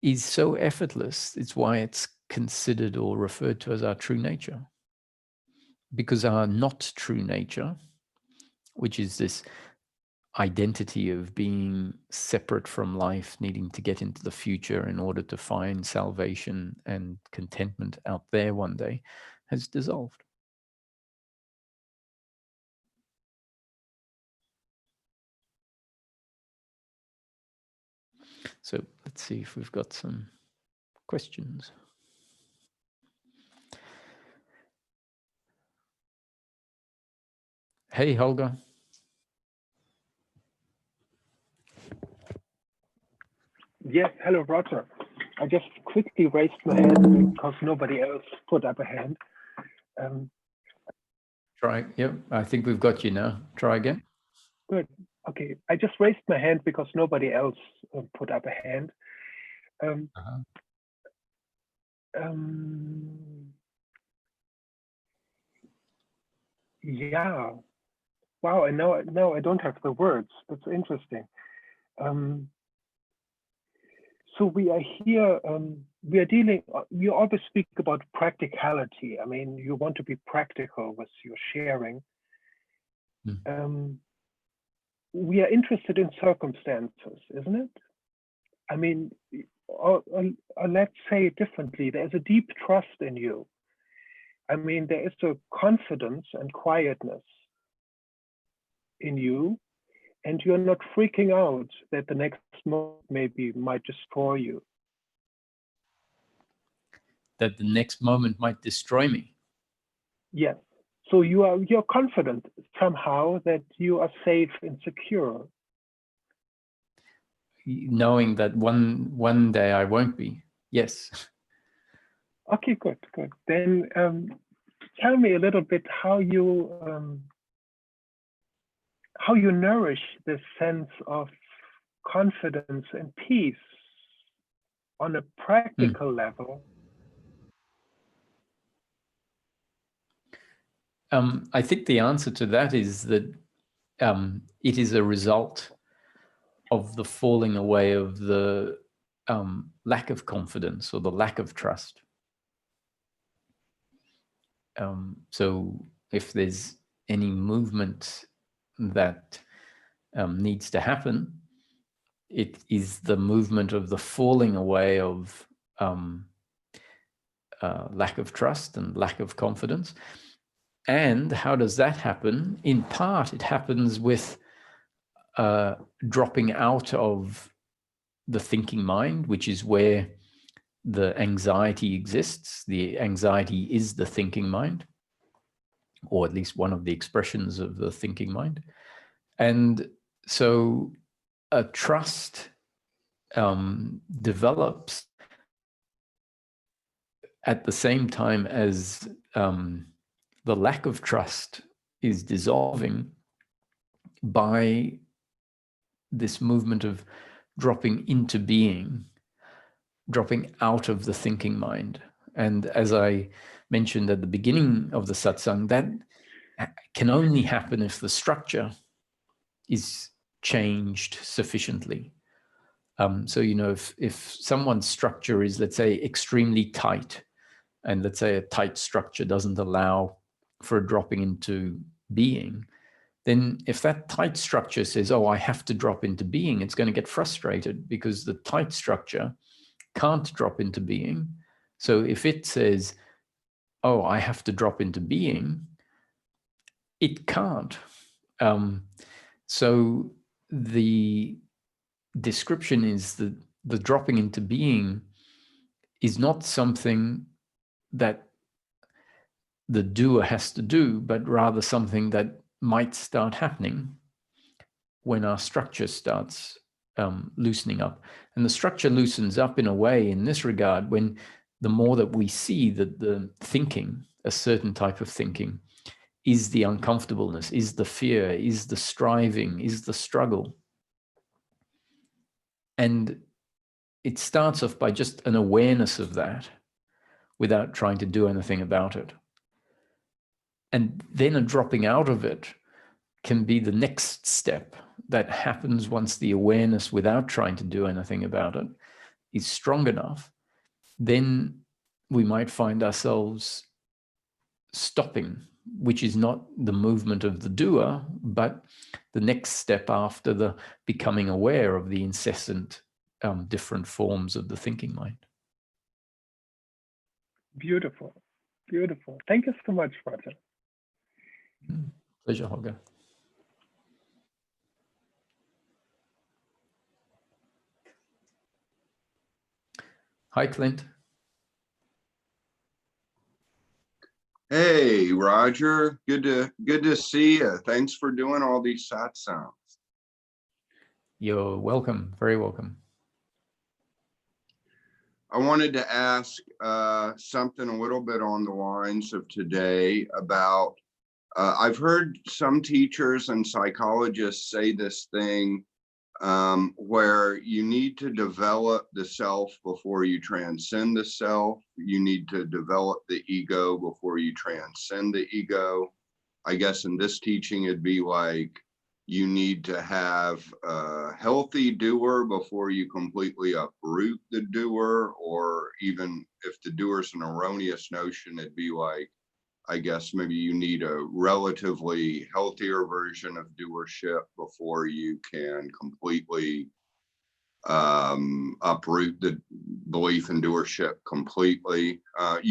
is so effortless. It's why it's considered or referred to as our true nature. Because our not true nature, which is this identity of being separate from life, needing to get into the future in order to find salvation and contentment out there one day, has dissolved. So let's see if we've got some questions. Hey, Holger. Yes, hello, Roger. I just quickly raised my hand because nobody else put up a hand. Try. Yep, I think we've got you now. Try again. Good. Okay, I just raised my hand because nobody else put up a hand. Yeah. Wow. And now I don't have the words. That's interesting. So we are here. We are dealing. You always speak about practicality. I mean, you want to be practical with your sharing. We are interested in circumstances, isn't it? I mean, or let's say it differently. There's a deep trust in you. I mean, there is a confidence and quietness in you, and you're not freaking out that the next moment might destroy you. That the next moment might destroy me. Yes. So you're confident somehow that you are safe and secure. Knowing that one day I won't be. Yes. Okay, good. Then tell me a little bit how you nourish this sense of confidence and peace on a practical level. I think the answer to that is that it is a result of the falling away of the lack of confidence or the lack of trust. So if there's any movement that needs to happen, it is the movement of the falling away of lack of trust and lack of confidence. And how does that happen? In part, it happens with dropping out of the thinking mind, which is where the anxiety exists. The anxiety is the thinking mind, or at least one of the expressions of the thinking mind. And so a trust develops at the same time as the lack of trust is dissolving by this movement of dropping into being, dropping out of the thinking mind. And as I mentioned at the beginning of the satsang, that can only happen if the structure is changed sufficiently. So, you know, if someone's structure is, let's say, extremely tight, and let's say a tight structure doesn't allow for a dropping into being, then if that tight structure says, oh, I have to drop into being, it's going to get frustrated because the tight structure can't drop into being. So if it says, oh, I have to drop into being, it can't. So the description is that the dropping into being is not something that the doer has to do, but rather something that might start happening when our structure starts loosening up. And the structure loosens up in a way in this regard when the more that we see that the thinking, a certain type of thinking, is the uncomfortableness, is the fear, is the striving, is the struggle. And it starts off by just an awareness of that without trying to do anything about it. And then a dropping out of it can be the next step that happens once the awareness, without trying to do anything about it, is strong enough. Then we might find ourselves stopping, which is not the movement of the doer, but the next step after the becoming aware of the incessant different forms of the thinking mind. Beautiful. Thank you so much, Roger. Pleasure, Holger. Hi, Clint. Hey, Roger. Good to see you. Thanks for doing all these satsangs. You're welcome. Very welcome. I wanted to ask something a little bit on the lines of today about, I've heard some teachers and psychologists say this thing where you need to develop the self before you transcend the self. You need to develop the ego before you transcend the ego. I guess in this teaching, it'd be like, you need to have a healthy doer before you completely uproot the doer, or even if the doer's an erroneous notion, it'd be like, I guess maybe you need a relatively healthier version of doership before you can completely uproot the belief in doership completely. I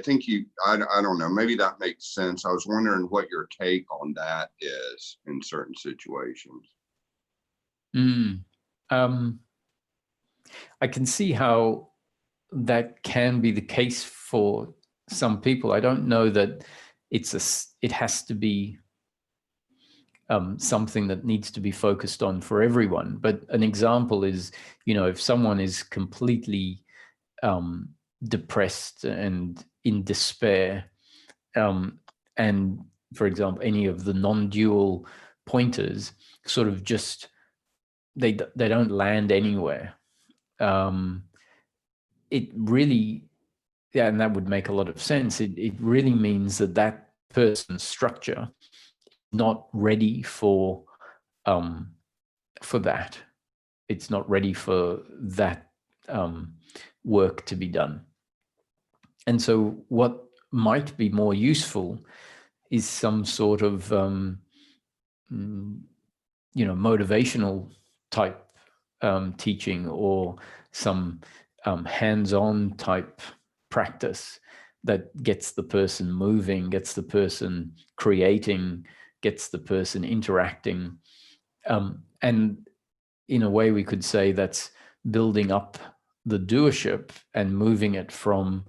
think I don't know, maybe that makes sense. I was wondering what your take on that is in certain situations. I can see how that can be the case for some people. I don't know that it has to be something that needs to be focused on for everyone. But an example is, if someone is completely depressed and in despair, and for example, any of the non-dual pointers sort of just, they don't land anywhere. It really, yeah, and that would make a lot of sense. It really means that person's structure is not ready for that. It's not ready for that work to be done. And so what might be more useful is some sort of motivational type teaching, or some hands-on type practice that gets the person moving, gets the person creating, gets the person interacting. And in a way, we could say that's building up the doership and moving it from,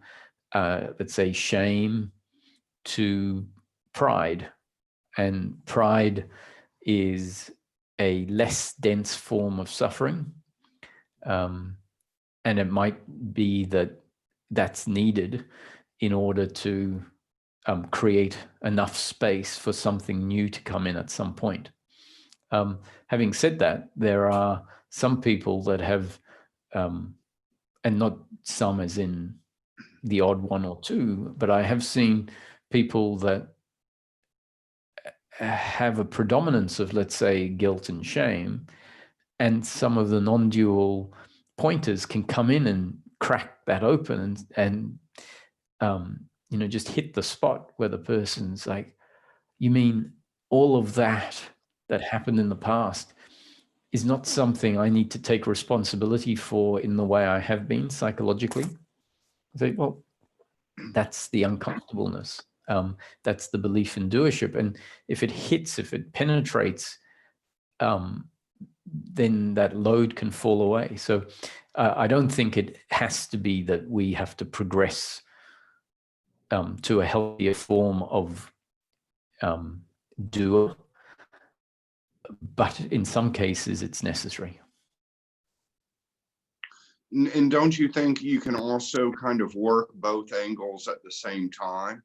let's say, shame to pride. And pride is a less dense form of suffering. And it might be that that's needed in order to create enough space for something new to come in at some point. Having said that, there are some people that have, and not some as in the odd one or two, but I have seen people that have a predominance of, let's say, guilt and shame, and some of the non-dual pointers can come in and crack that open and just hit the spot where the person's like, you mean all of that happened in the past is not something I need to take responsibility for in the way I have been psychologically? I say, well, that's the uncomfortableness. That's the belief in doership. And if it penetrates, then that load can fall away. So I don't think it has to be that we have to progress to a healthier form of doer, but in some cases it's necessary. And don't you think you can also kind of work both angles at the same time?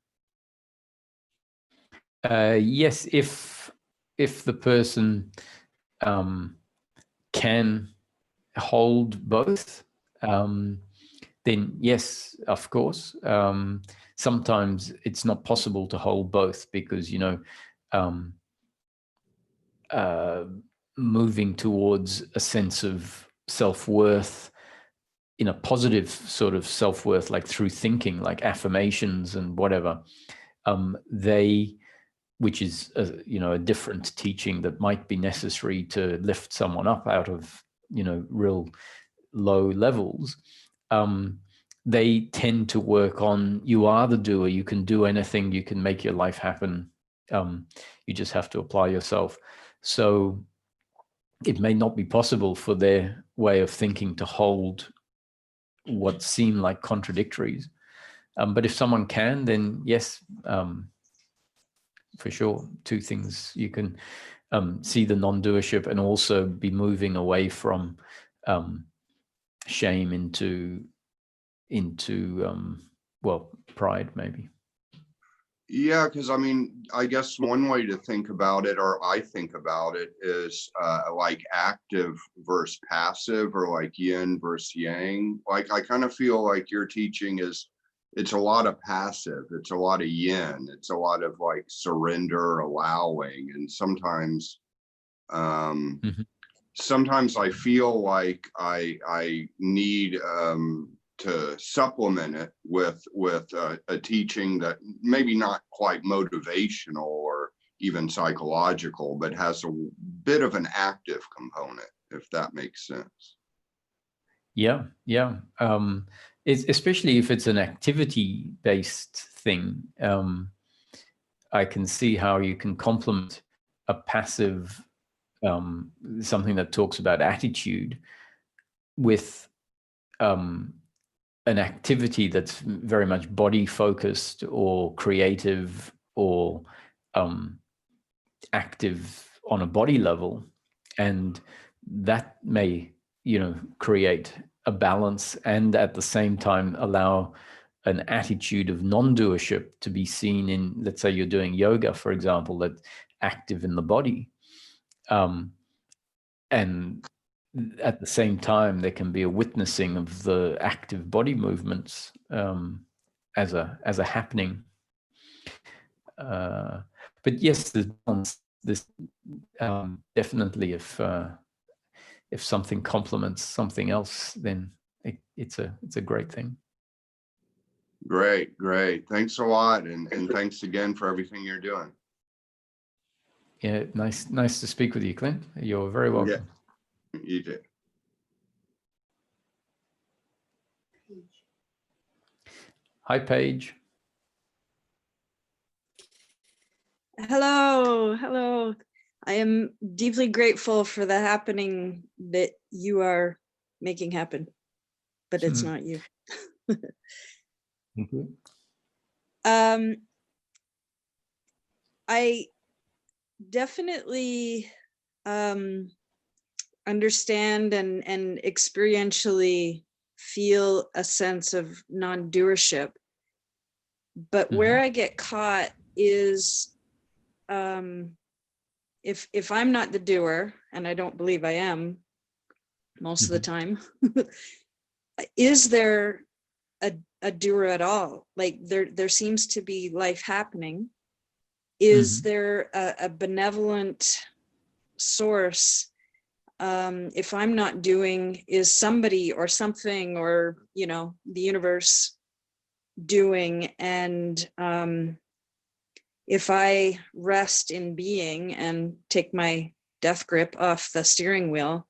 Yes, if the person can hold both, then yes, of course. Sometimes it's not possible to hold both because, moving towards a sense of self-worth in a positive sort of self-worth, like through thinking, like affirmations and whatever, which is a different teaching that might be necessary to lift someone up out of real low levels. They tend to work on, you are the doer, you can do anything, you can make your life happen, you just have to apply yourself. So it may not be possible for their way of thinking to hold what seem like contradictories, but if someone can, then yes, for sure. Two things: you can see the non-doership and also be moving away from shame into into well, pride maybe. Yeah, because I mean, I guess one way to think about it, or I think about it, is like active versus passive, or like yin versus yang. Like I kind of feel like your teaching is, it's a lot of passive, it's a lot of yin, it's a lot of like surrender, allowing, and sometimes sometimes I feel like I need to supplement it with a teaching that maybe not quite motivational or even psychological, but has a bit of an active component, if that makes sense. Yeah, yeah. It's, especially if it's an activity-based thing, I can see how you can complement a passive, something that talks about attitude, with an activity that's very much body focused or creative or active on a body level, and that may, you know, create a balance and at the same time allow an attitude of non-doership to be seen in, let's say you're doing yoga, for example, that's active in the body, and at the same time there can be a witnessing of the active body movements as a happening. But yes, there's definitely, if something complements something else, then it's a great thing. Great, great. Thanks a lot, and thanks again for everything you're doing. Yeah, nice to speak with you, Clint. You're very welcome. Yeah, you too. Hi, Paige. Hello, hello. I am deeply grateful for the happening that you are making happen, but it's not you. Thank you. I definitely understand and experientially feel a sense of non-doership, but where I get caught is if I'm not the doer, and I don't believe I am most of the time, is there a doer at all? Like there seems to be life happening. Is there a benevolent source? If I'm not doing, is somebody or something, or, you know, the universe doing? And if I rest in being and take my death grip off the steering wheel,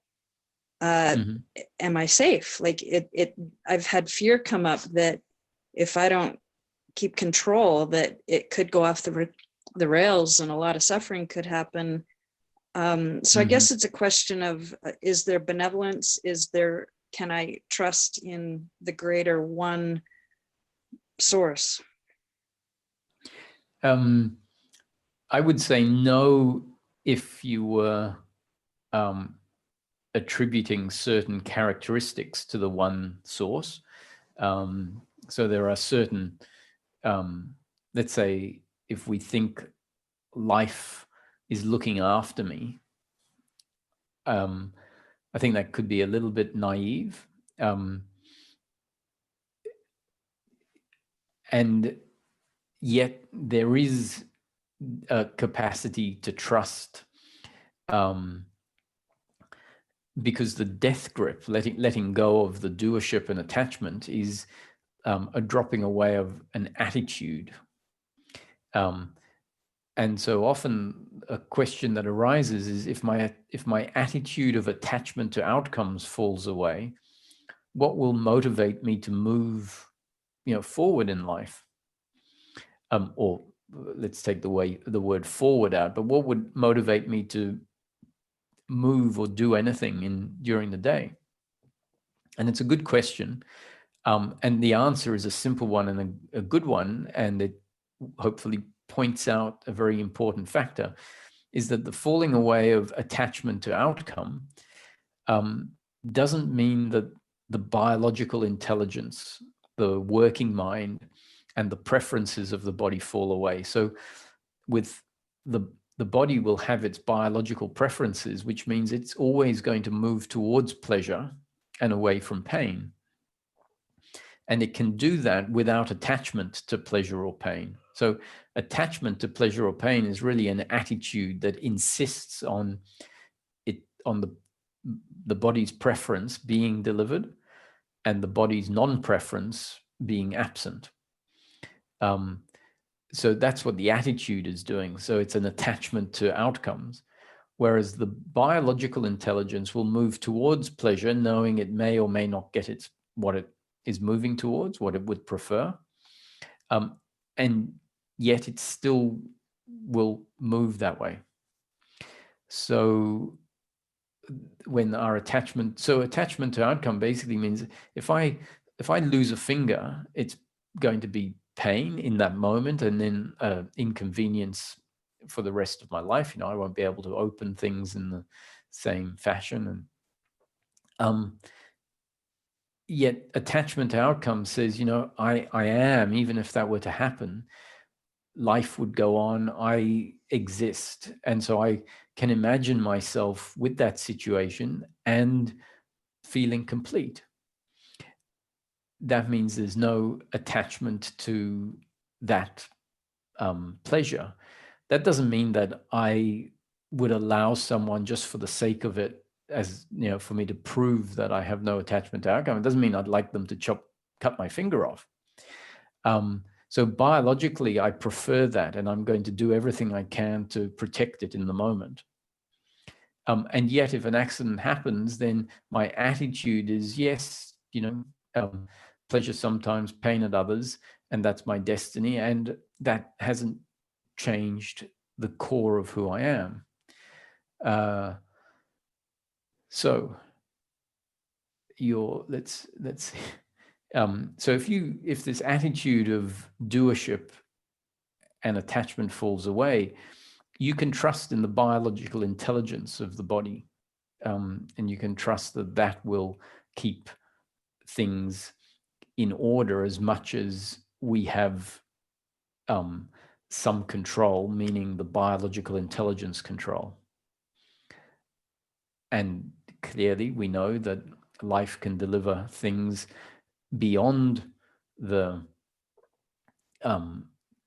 am I safe? Like I've had fear come up that if I don't keep control, that it could go off the rails and a lot of suffering could happen. So I guess it's a question of, is there benevolence? Can I trust in the greater one source? I would say no, if you were attributing certain characteristics to the one source. So there are certain, let's say, if we think life is looking after me, I think that could be a little bit naive. And yet there is a capacity to trust, because the death grip, letting go of the doership and attachment, is a dropping away of an attitude. And so often a question that arises is, if my attitude of attachment to outcomes falls away, what will motivate me to move, you know, forward in life? Or let's take the word forward out, but what would motivate me to move or do anything during the day? And it's a good question. And the answer is a simple one and a good one, and it hopefully points out a very important factor, is that the falling away of attachment to outcome doesn't mean that the biological intelligence, the working mind and the preferences of the body fall away. So with the body will have its biological preferences, which means it's always going to move towards pleasure and away from pain. And it can do that without attachment to pleasure or pain. So attachment to pleasure or pain is really an attitude that insists on it, on the body's preference being delivered and the body's non-preference being absent. So that's what the attitude is doing. So it's an attachment to outcomes, whereas the biological intelligence will move towards pleasure, knowing it may or may not get what it is moving towards, what it would prefer. And yet it still will move that way. So when our attachment to outcome basically means if I lose a finger, it's going to be pain in that moment and then inconvenience for the rest of my life. I won't be able to open things in the same fashion. And yet attachment to outcome says, I am, even if that were to happen, life would go on, I exist. And so I can imagine myself with that situation and feeling complete. That means there's no attachment to that pleasure. That doesn't mean that I would allow someone just for the sake of it, as for me to prove that I have no attachment to outcome. It doesn't mean I'd like them to cut my finger off. So biologically, I prefer that, and I'm going to do everything I can to protect it in the moment. And yet, if an accident happens, then my attitude is, yes, pleasure sometimes, pain at others, and that's my destiny. And that hasn't changed the core of who I am. So let's see. So if this attitude of doership and attachment falls away, you can trust in the biological intelligence of the body, and you can trust that will keep things in order as much as we have some control, meaning the biological intelligence control. And clearly we know that life can deliver things beyond the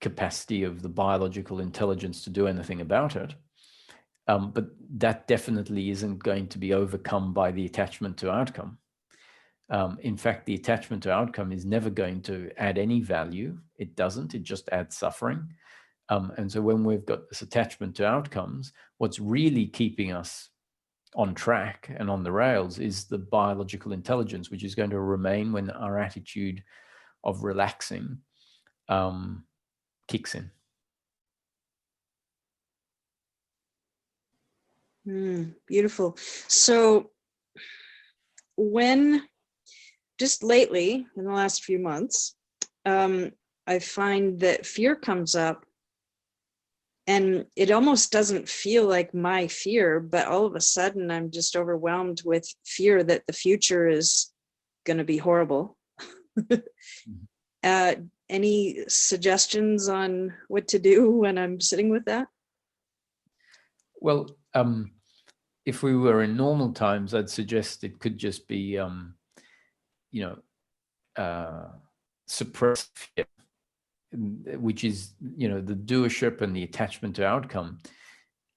capacity of the biological intelligence to do anything about it. But that definitely isn't going to be overcome by the attachment to outcome. In fact, the attachment to outcome is never going to add any value. It doesn't, it just adds suffering. And so when we've got this attachment to outcomes, what's really keeping us on track and on the rails is the biological intelligence, which is going to remain when our attitude of relaxing kicks in. Beautiful. So just lately, in the last few months, I find that fear comes up, and it almost doesn't feel like my fear, but all of a sudden I'm just overwhelmed with fear that the future is going to be horrible. Any suggestions on what to do when I'm sitting with that? Well, if we were in normal times, I'd suggest it could just be, suppressed fear, which is, the doership and the attachment to outcome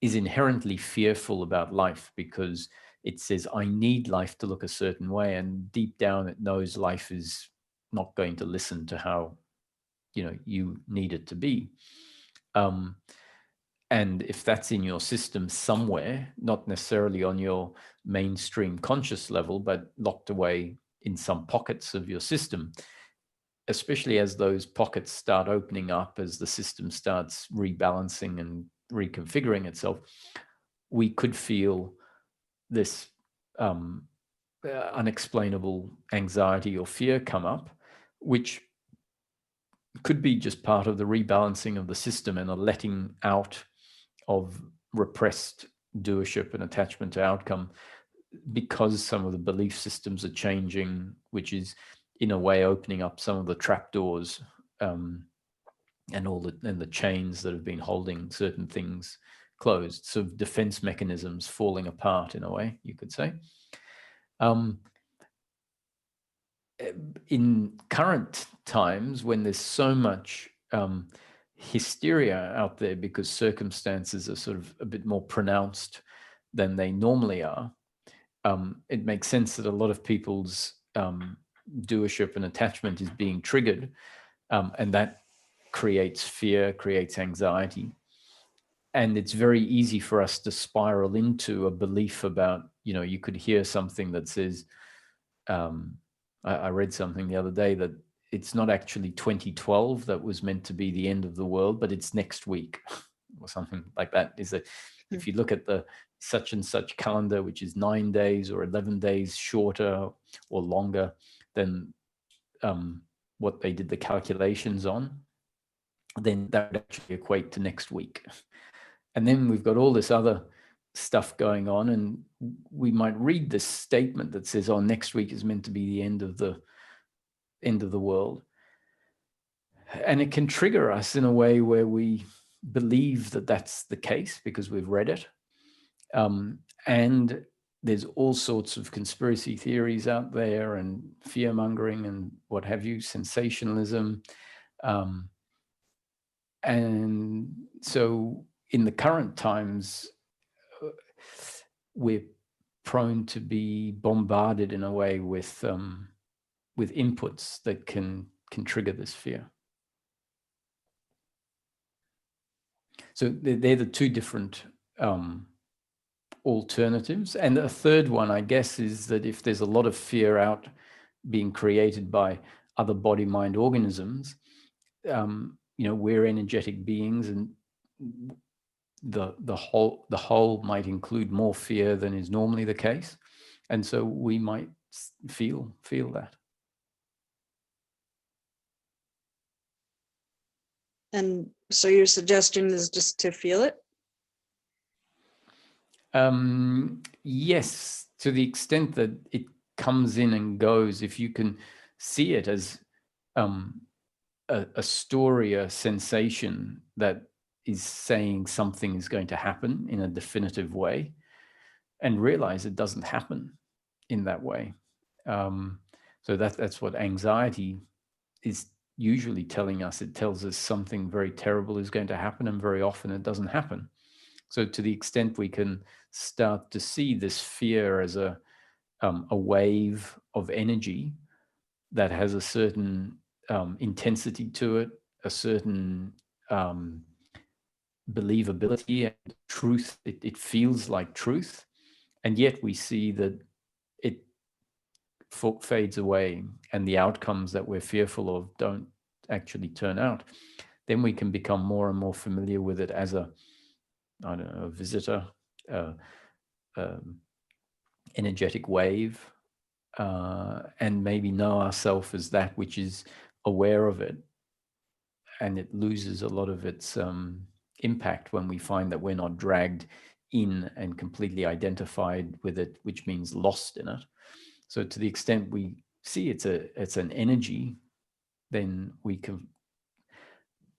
is inherently fearful about life because it says, I need life to look a certain way. And deep down, it knows life is not going to listen to how, you need it to be. And if that's in your system somewhere, not necessarily on your mainstream conscious level, but locked away in some pockets of your system, especially as those pockets start opening up, as the system starts rebalancing and reconfiguring itself, we could feel this unexplainable anxiety or fear come up, which could be just part of the rebalancing of the system and a letting out of repressed doership and attachment to outcome, because some of the belief systems are changing, which is in a way opening up some of the trapdoors and all the chains that have been holding certain things closed. So defense mechanisms falling apart in a way, you could say. In current times, when there's so much hysteria out there because circumstances are sort of a bit more pronounced than they normally are, it makes sense that a lot of people's doership and attachment is being triggered, and that creates fear, creates anxiety. And it's very easy for us to spiral into a belief about, you could hear something that says, I read something the other day that it's not actually 2012 that was meant to be the end of the world, but it's next week or something like that. Is that if you look at the such and such calendar, which is 9 days or 11 days shorter or longer than what they did the calculations on, then that would actually equate to next week. And then we've got all this other stuff going on, and we might read this statement that says, oh, next week is meant to be the end of the world. And it can trigger us in a way where we believe that that's the case because we've read it. And there's all sorts of conspiracy theories out there and fear-mongering and what have you, sensationalism. And so in the current times, we're prone to be bombarded in a way with inputs that can trigger this fear. So they're the two different alternatives. And a third one, I guess, is that if there's a lot of fear out being created by other body-mind organisms, we're energetic beings, and the whole might include more fear than is normally the case, and so we might feel that. And so your suggestion is just to feel it? Yes, to the extent that it comes in and goes. If you can see it as a story, a sensation that is saying something is going to happen in a definitive way, and realize it doesn't happen in that way. So that's what anxiety is usually telling us. It tells us something very terrible is going to happen, and very often it doesn't happen. So to the extent we can start to see this fear as a wave of energy that has a certain intensity to it, a certain believability and truth. It feels like truth, and yet we see that it fades away, and the outcomes that we're fearful of don't actually turn out. Then we can become more and more familiar with it as a visitor, energetic wave, and maybe know ourselves as that which is aware of it, and it loses a lot of its impact when we find that we're not dragged in and completely identified with it, which means lost in it. So to the extent we see it's an energy, then we can,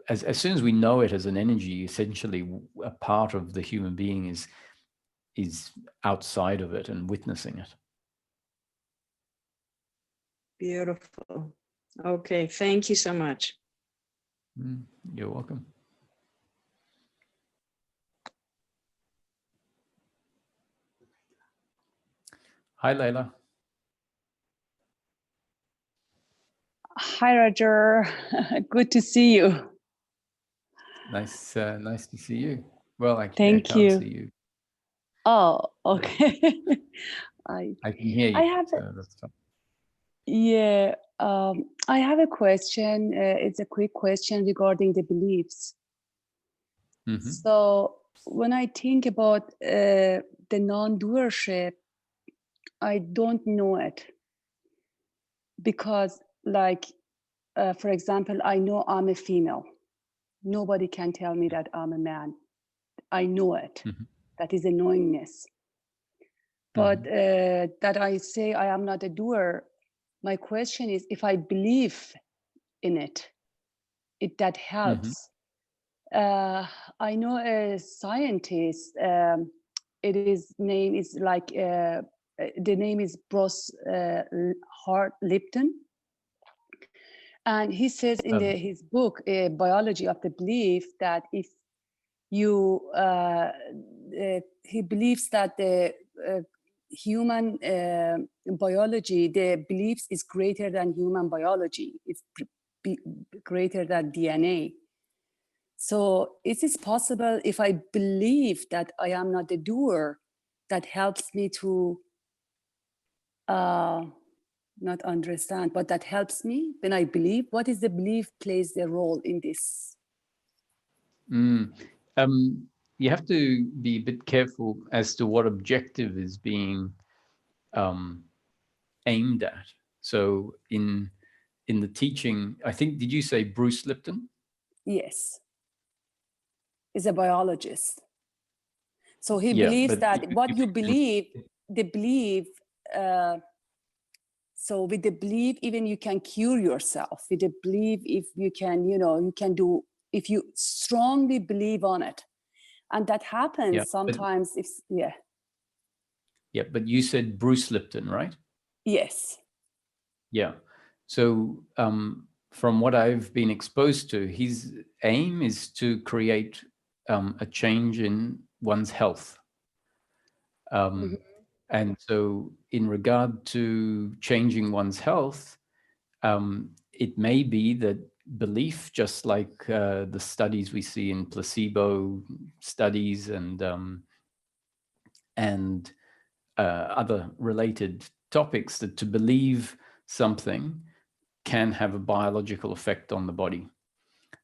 as soon as we know it as an energy, essentially a part of the human being is outside of it and witnessing it. Beautiful. Okay, thank you so much. You're welcome. Hi, Layla. Hi, Roger. Good to see you. Nice to see you. Well, actually, Thank I can't you. see you. Oh, okay. I can hear you. I have so that's fine. Yeah, I have a question. It's a quick question regarding the beliefs. Mm-hmm. So when I think about the non-doership, I don't know it because, like, for example, I know I'm a female. Nobody can tell me that I'm a man. I know it. Mm-hmm. That is a knowingness. But that I say I am not a doer, My question is, if I believe in it, that helps. I know a scientist. His name is like the name is Bruce Hart Lipton, and he says in his book Biology of the Belief that if you he believes that the human biology, the beliefs is greater than human biology. It's greater than DNA. So is it possible if I believe that I am not the doer, that helps me to not understand, but that helps me when I believe? What is the belief plays the role in this? You have to be a bit careful as to what objective is being aimed at. So in the teaching, I think, did you say Bruce Lipton? Yes. He's a biologist. So he believes that what you believe, the belief, so with the belief, even you can cure yourself. With the belief, if you can, you can do, if you strongly believe on it. And that happens sometimes. Yeah, but you said Bruce Lipton, right? Yes. Yeah. So from what I've been exposed to, his aim is to create a change in one's health. And so in regard to changing one's health, it may be that belief, just like the studies we see in placebo studies and other related topics, that to believe something can have a biological effect on the body.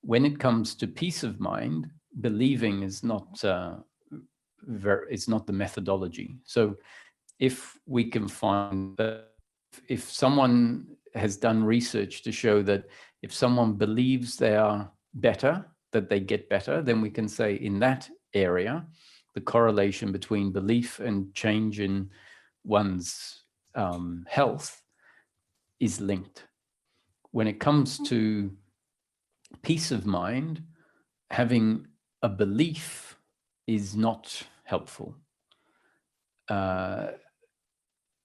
When it comes to peace of mind, believing is not it's not the methodology. So if we can find that, if someone has done research to show that if someone believes they are better, that they get better, then we can say in that area, the correlation between belief and change in one's health is linked. When it comes to peace of mind, having a belief is not helpful.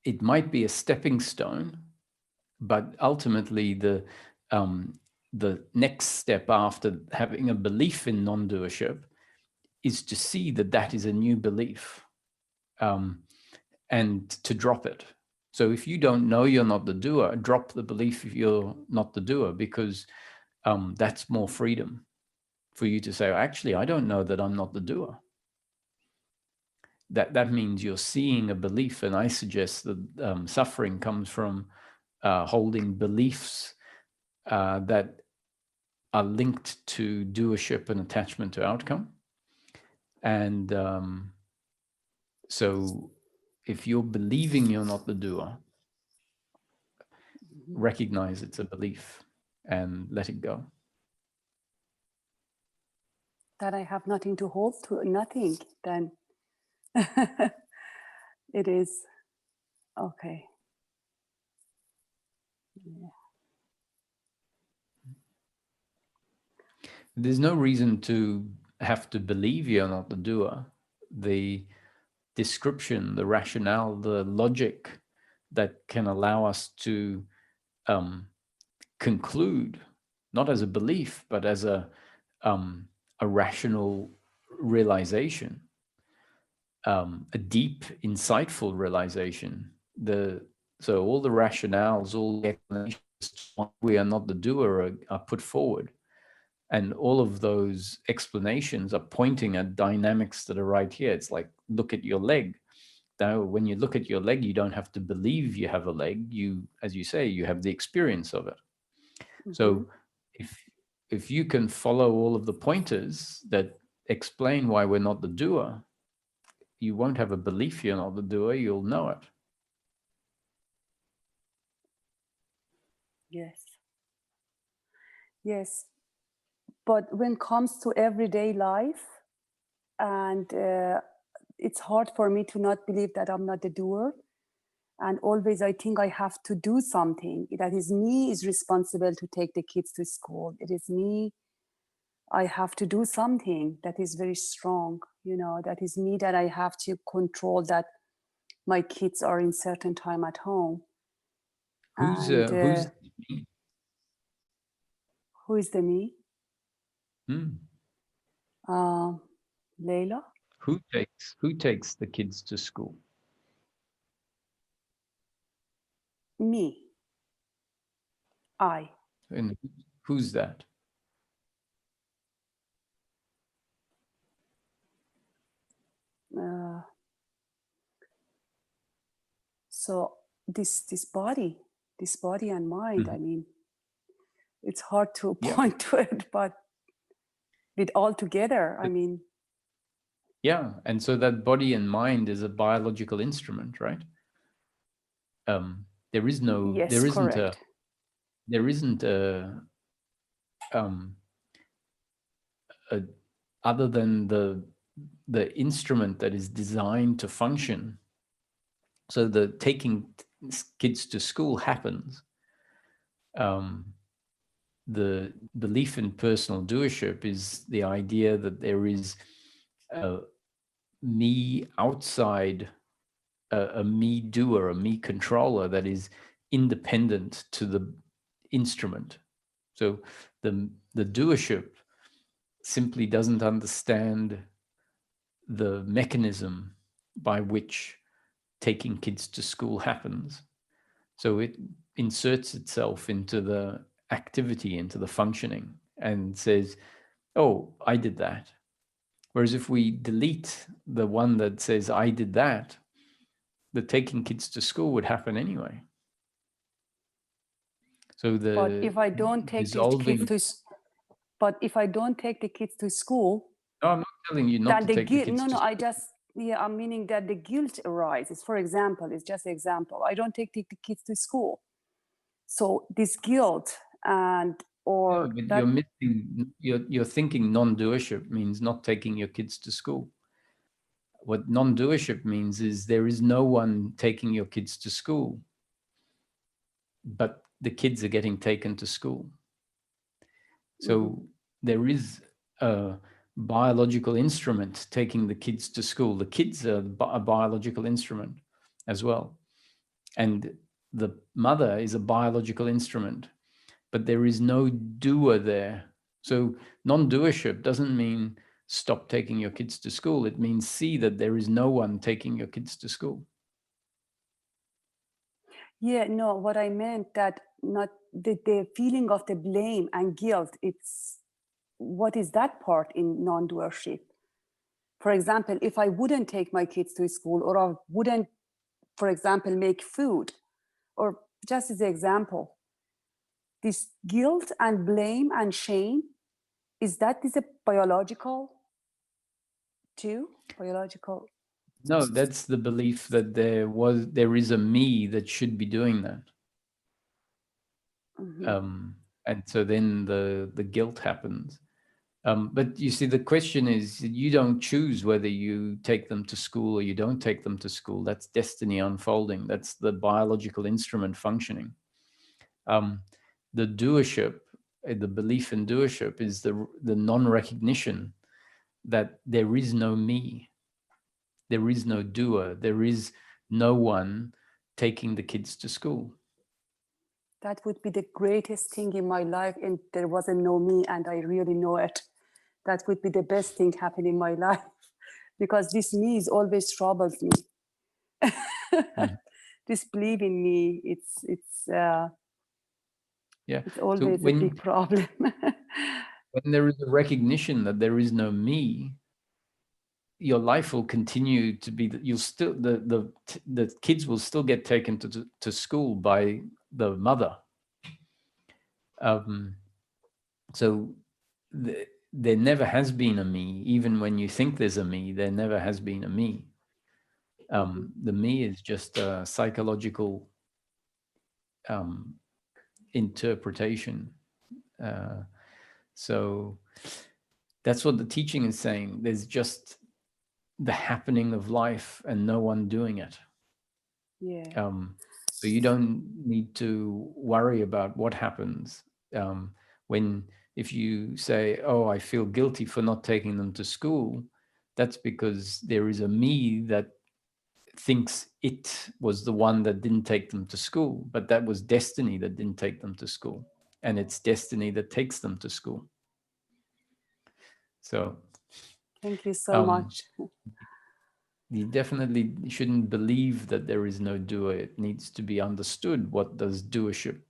It might be a stepping stone, but ultimately the next step after having a belief in non-doership is to see that that is a new belief, and to drop it. So if you don't know you're not the doer, drop the belief if you're not the doer, because that's more freedom for you to say, actually, I don't know that I'm not the doer. That means you're seeing a belief, and I suggest that suffering comes from holding beliefs that are linked to doership and attachment to outcome. And so if you're believing you're not the doer, recognize it's a belief and let it go. That I have nothing to hold to, nothing, then it is okay. Yeah. There's no reason to have to believe you're not the doer. The description, the rationale, the logic that can allow us to conclude, not as a belief, but as a rational realization, a deep, insightful realization. So all the rationales, all the explanations why we are not the doer are put forward. And all of those explanations are pointing at dynamics that are right here. It's like, look at your leg. Now, when you look at your leg, you don't have to believe you have a leg. You, as you say, you have the experience of it. Mm-hmm. So if you can follow all of the pointers that explain why we're not the doer, you won't have a belief you're not the doer, you'll know it. Yes. Yes. But when it comes to everyday life, and it's hard for me to not believe that I'm not the doer. And always I think I have to do something. That is me is responsible to take the kids to school. It is me. I have to do something that is very strong. You know, that is me, that I have to control that my kids are in certain time at home. Who's And me? who is the me? Hmm. Layla? Who takes the kids to school? Me. I. And who's that? So this body and mind, I mean, it's hard to point to it, but with all together, I mean. Yeah, and so that body and mind is a biological instrument, right? There is no, yes, there isn't correct. other than the instrument that is designed to function. So the taking kids to school happens. The belief in personal doership is the idea that there is a me outside, a me doer, a me controller that is independent to the instrument. So the doership simply doesn't understand the mechanism by which taking kids to school happens. So it inserts itself into the activity, into the functioning, and says, oh, I did that. Whereas if we delete the one that says, I did that, the taking kids to school would happen anyway. So but if I don't take the kids to, but if I don't take the kids to school, no, I'm not telling you not to take the kids to school. I just, I'm meaning that the guilt arises. For example, it's just an example. I don't take the kids to school. So this guilt and, or but that, you're missing, you're thinking non-doership means not taking your kids to school. What non-doership means is there is no one taking your kids to school, but the kids are getting taken to school. So there is a biological instrument taking the kids to school. The kids are a biological instrument as well. And the mother is a biological instrument, but there is no doer there. So non-doership doesn't mean stop taking your kids to school. It means see that there is no one taking your kids to school. Yeah, no, what I meant that not the feeling of the blame and guilt, it's, what is that part in non-doership? For example, if I wouldn't take my kids to school, or I wouldn't, for example, make food, or just as an example, this guilt and blame and shame, is a biological too? Biological? No, that's the belief that there is a me that should be doing that. And so then the guilt happens. But you see, the question is, you don't choose whether you take them to school or you don't take them to school. That's destiny unfolding. That's the biological instrument functioning. The doership, the belief in doership, is the non-recognition that there is no me. There is no doer. There is no one taking the kids to school. That would be the greatest thing in my life, and there wasn't no me, and I really know it. That would be the best thing happening in my life, because this me is always troubles me. This belief in me, it's always a big problem. When there is a recognition that there is no me, your life will continue to be that you'll still the kids will still get taken to school by the mother. So there never has been a me. Even when you think there's a me, there never has been a me. The me is just a psychological interpretation. So that's what the teaching is saying. There's just the happening of life and no one doing it. Yeah. So you don't need to worry about what happens if you say, oh, I feel guilty for not taking them to school. That's because there is a me that thinks it was the one that didn't take them to school, but that was destiny that didn't take them to school, and it's destiny that takes them to school. So thank you so much. You definitely shouldn't believe that there is no doer. It needs to be understood. What does doership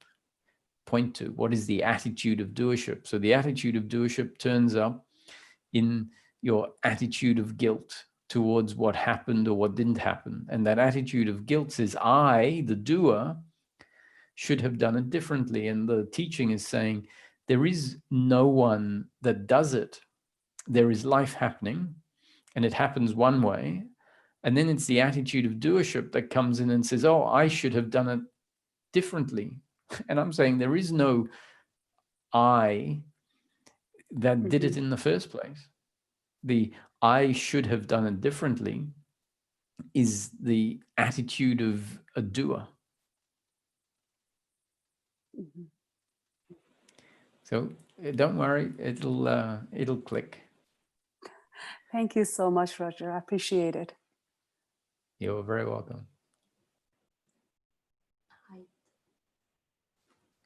point to? What is the attitude of doership? So the attitude of doership turns up in your attitude of guilt towards what happened or what didn't happen. And that attitude of guilt says, I, the doer, should have done it differently. And the teaching is saying, there is no one that does it. There is life happening, and it happens one way. And then it's the attitude of doership that comes in and says, oh, I should have done it differently. And I'm saying there is no I that did it in the first place. The I should have done it differently is the attitude of a doer. So don't worry, it'll click. Thank you so much, Roger. I appreciate it. You're very welcome.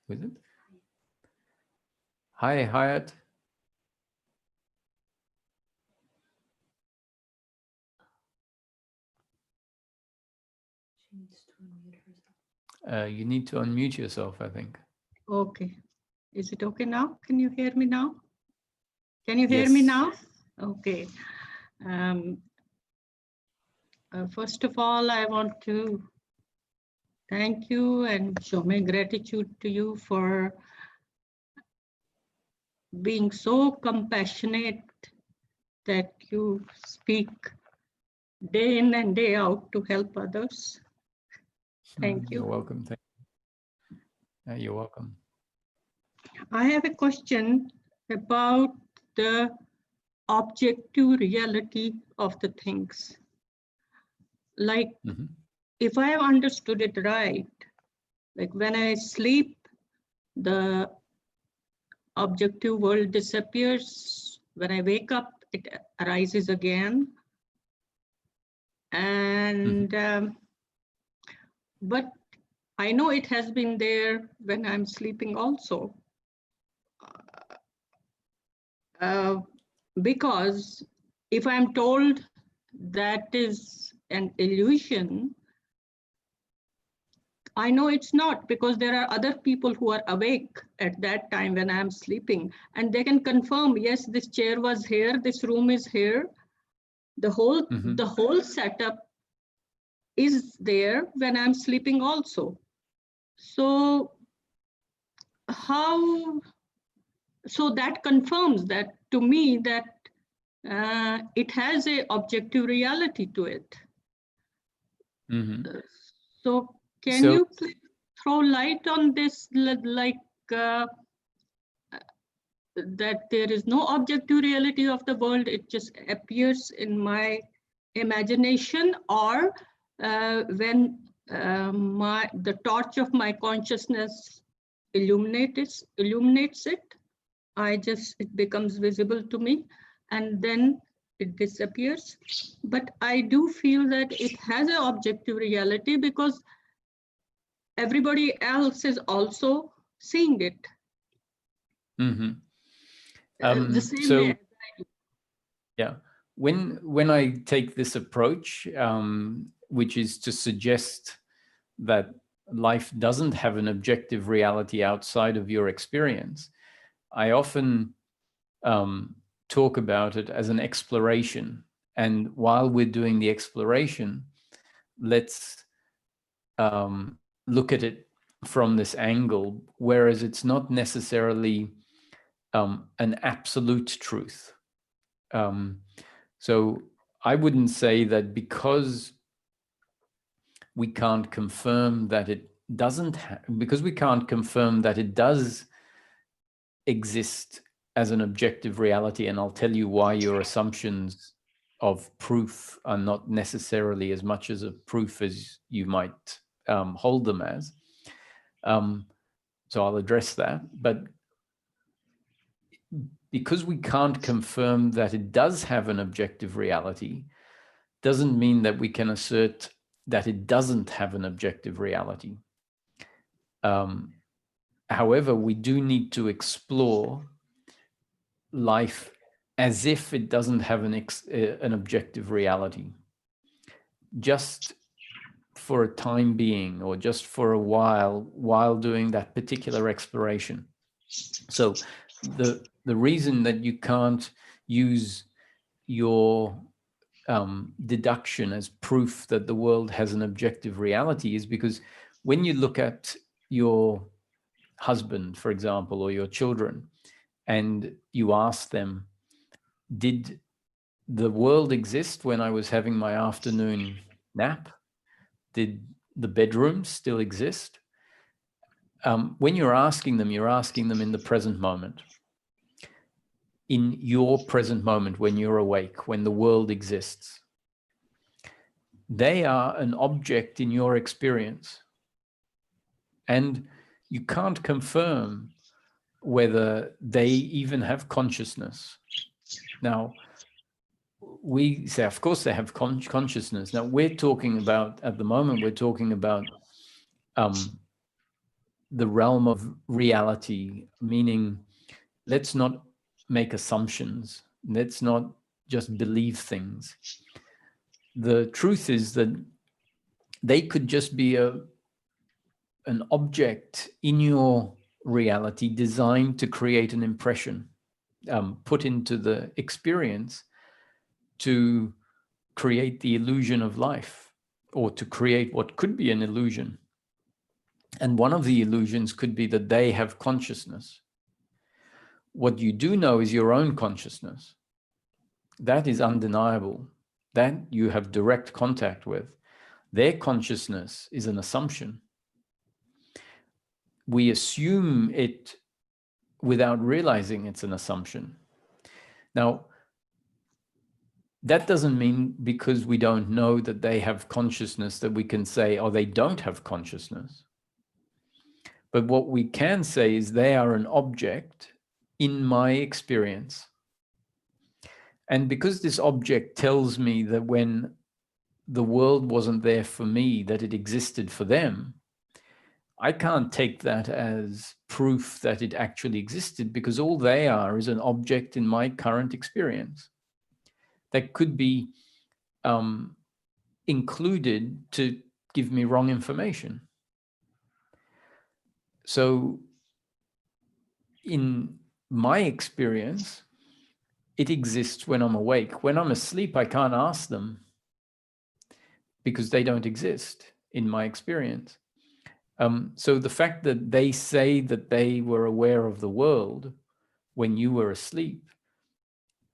Who is it? Hi, Hyatt. You need to unmute yourself, I think. Okay. Is it okay now? Can you hear me now? Can you hear me now? Okay. First of all, I want to thank you and show my gratitude to you for being so compassionate that you speak day in and day out to help others. Thank you. You're welcome. You're welcome. I have a question about the objective reality of the things. Like, if I have understood it right, like when I sleep, the objective world disappears. When I wake up, it arises again. And but I know it has been there when I'm sleeping also. Because if I'm told that is an illusion, I know it's not, because there are other people who are awake at that time when I'm sleeping, and they can confirm, yes, this chair was here, this room is here. The whole setup is there when I'm sleeping also. So that confirms that to me that it has a objective reality to it. So can you please throw light on this, like that there is no objective reality of the world, it just appears in my imagination, or when the torch of my consciousness illuminates it, it becomes visible to me, and then it disappears. But I do feel that it has an objective reality because everybody else is also seeing it. The same way as I do. Yeah, when I take this approach, which is to suggest that life doesn't have an objective reality outside of your experience, I often talk about it as an exploration. And while we're doing the exploration, let's look at it from this angle, whereas it's not necessarily an absolute truth. So I wouldn't say that because we can't confirm that it doesn't, because we can't confirm that it does exist as an objective reality, and I'll tell you why your assumptions of proof are not necessarily as much as a proof as you might hold them as. So I'll address that. But because we can't confirm that it does have an objective reality, doesn't mean that we can assert that it doesn't have an objective reality. However, we do need to explore life as if it doesn't have an objective reality, just for a time being, or just for a while doing that particular exploration. So the reason that you can't use your deduction as proof that the world has an objective reality is because when you look at your husband, for example, or your children, and you ask them, did the world exist when I was having my afternoon nap? Did the bedroom still exist? When you're asking them in the present moment. In your present moment, when you're awake, when the world exists. They are an object in your experience. And you can't confirm whether they even have consciousness. Now, we say, of course, they have consciousness. Now, we're talking about, at the moment, we're talking about the realm of reality, meaning let's not make assumptions. Let's not just believe things. The truth is that they could just be an object in your reality designed to create an impression, put into the experience to create the illusion of life, or to create what could be an illusion. And one of the illusions could be that they have consciousness. What you do know is your own consciousness. That is undeniable. That you have direct contact with. Their consciousness is an assumption. We assume it without realizing it's an assumption. Now, that doesn't mean because we don't know that they have consciousness that we can say, oh, they don't have consciousness. But what we can say is they are an object in my experience. And because this object tells me that when the world wasn't there for me, that it existed for them, I can't take that as proof that it actually existed, because all they are is an object in my current experience that could be included to give me wrong information. So in my experience, it exists when I'm awake. When I'm asleep, I can't ask them because they don't exist in my experience. So the fact that they say that they were aware of the world when you were asleep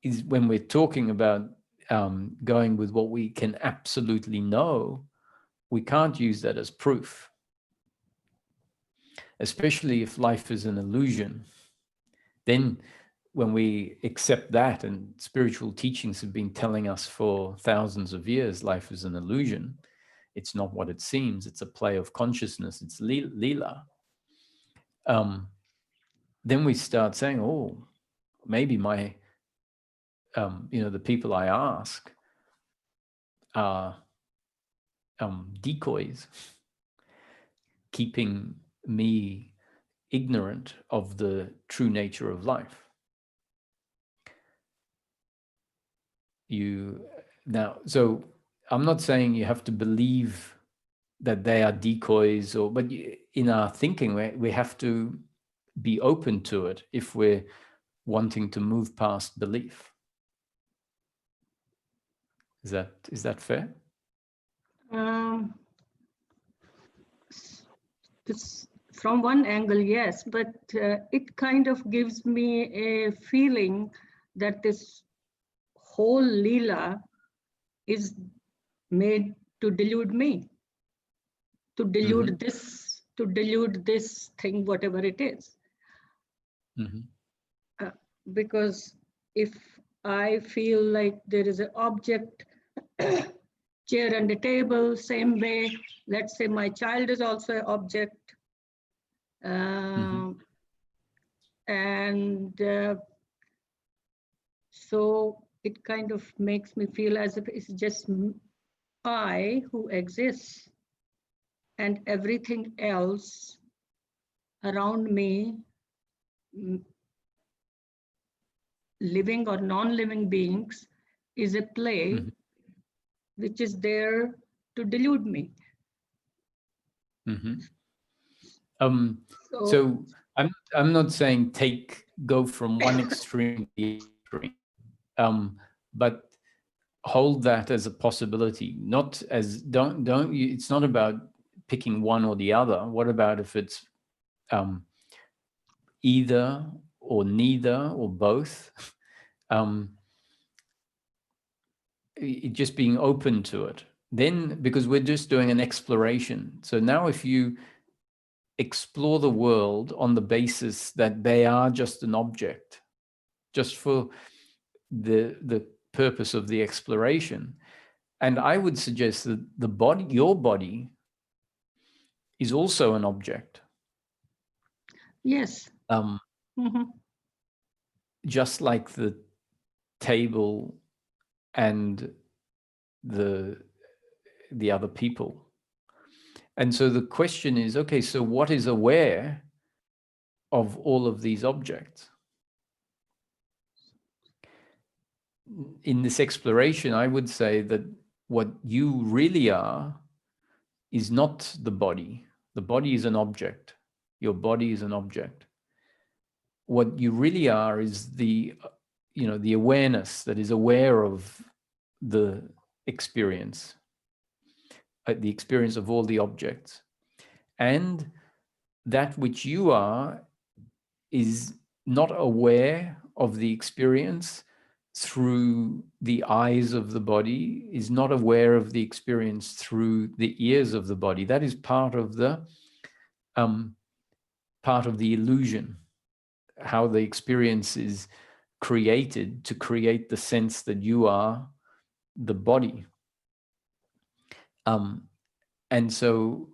is, when we're talking about going with what we can absolutely know, we can't use that as proof, especially if life is an illusion. Then when we accept that, and spiritual teachings have been telling us for thousands of years, life is an illusion. It's not what it seems. It's a play of consciousness. It's lila. Then we start saying, oh, maybe my, the people I ask are decoys, keeping me ignorant of the true nature of life. So I'm not saying you have to believe that they are decoys, but in our thinking, we have to be open to it if we're wanting to move past belief. Is that fair? From one angle, yes, but it kind of gives me a feeling that this whole Leela is made to delude me, to delude this, to delude this thing, whatever it is. Because if I feel like there is an object, chair and a table, same way. Let's say my child is also an object. And so it kind of makes me feel as if it's just I who exists, and everything else around me, living or non-living beings, is a play which is there to delude me. So I'm not saying go from one extreme to the extreme, but hold that as a possibility. Not as don't. It's not about picking one or the other. What about if it's either or neither or both? Just being open to it. Then, because we're just doing an exploration. So now if you explore the world on the basis that they are just an object, just for the purpose of the exploration. And I would suggest that the body, your body, is also an object. Yes. Just like the table and the other people. And so the question is, okay, so what is aware of all of these objects? In this exploration, I would say that what you really are is not the body. The body is an object. Your body is an object. What you really are is the awareness that is aware of the experience of all the objects. And that which you are is not aware of the experience through the eyes of the body, is not aware of the experience through the ears of the body. That is part of the illusion, how the experience is created to create the sense that you are the body. And so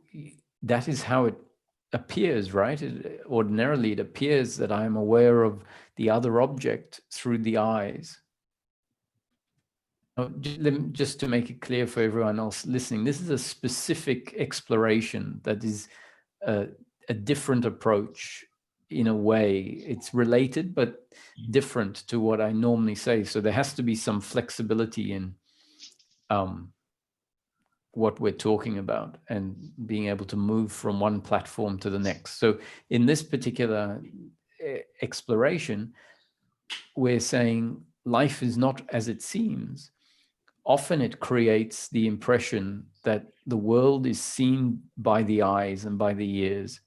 that is how it appears, right? Ordinarily, it appears that I'm aware of the other object through the eyes. Just to make it clear for everyone else listening, this is a specific exploration that is a different approach in a way. It's related, but different to what I normally say. So there has to be some flexibility in what we're talking about and being able to move from one platform to the next. So in this particular exploration, we're saying life is not as it seems. Often it creates the impression that the world is seen by the eyes and by the ears.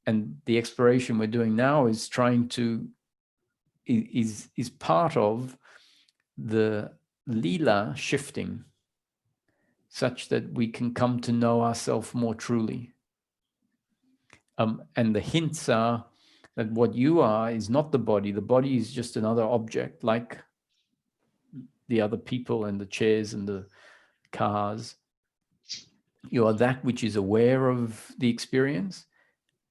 And the exploration we're doing now is is part of the lila shifting, such that we can come to know ourselves more truly. And the hints are that what you are is not the body. The body is just another object, like the other people and the chairs and the cars. You are that which is aware of the experience,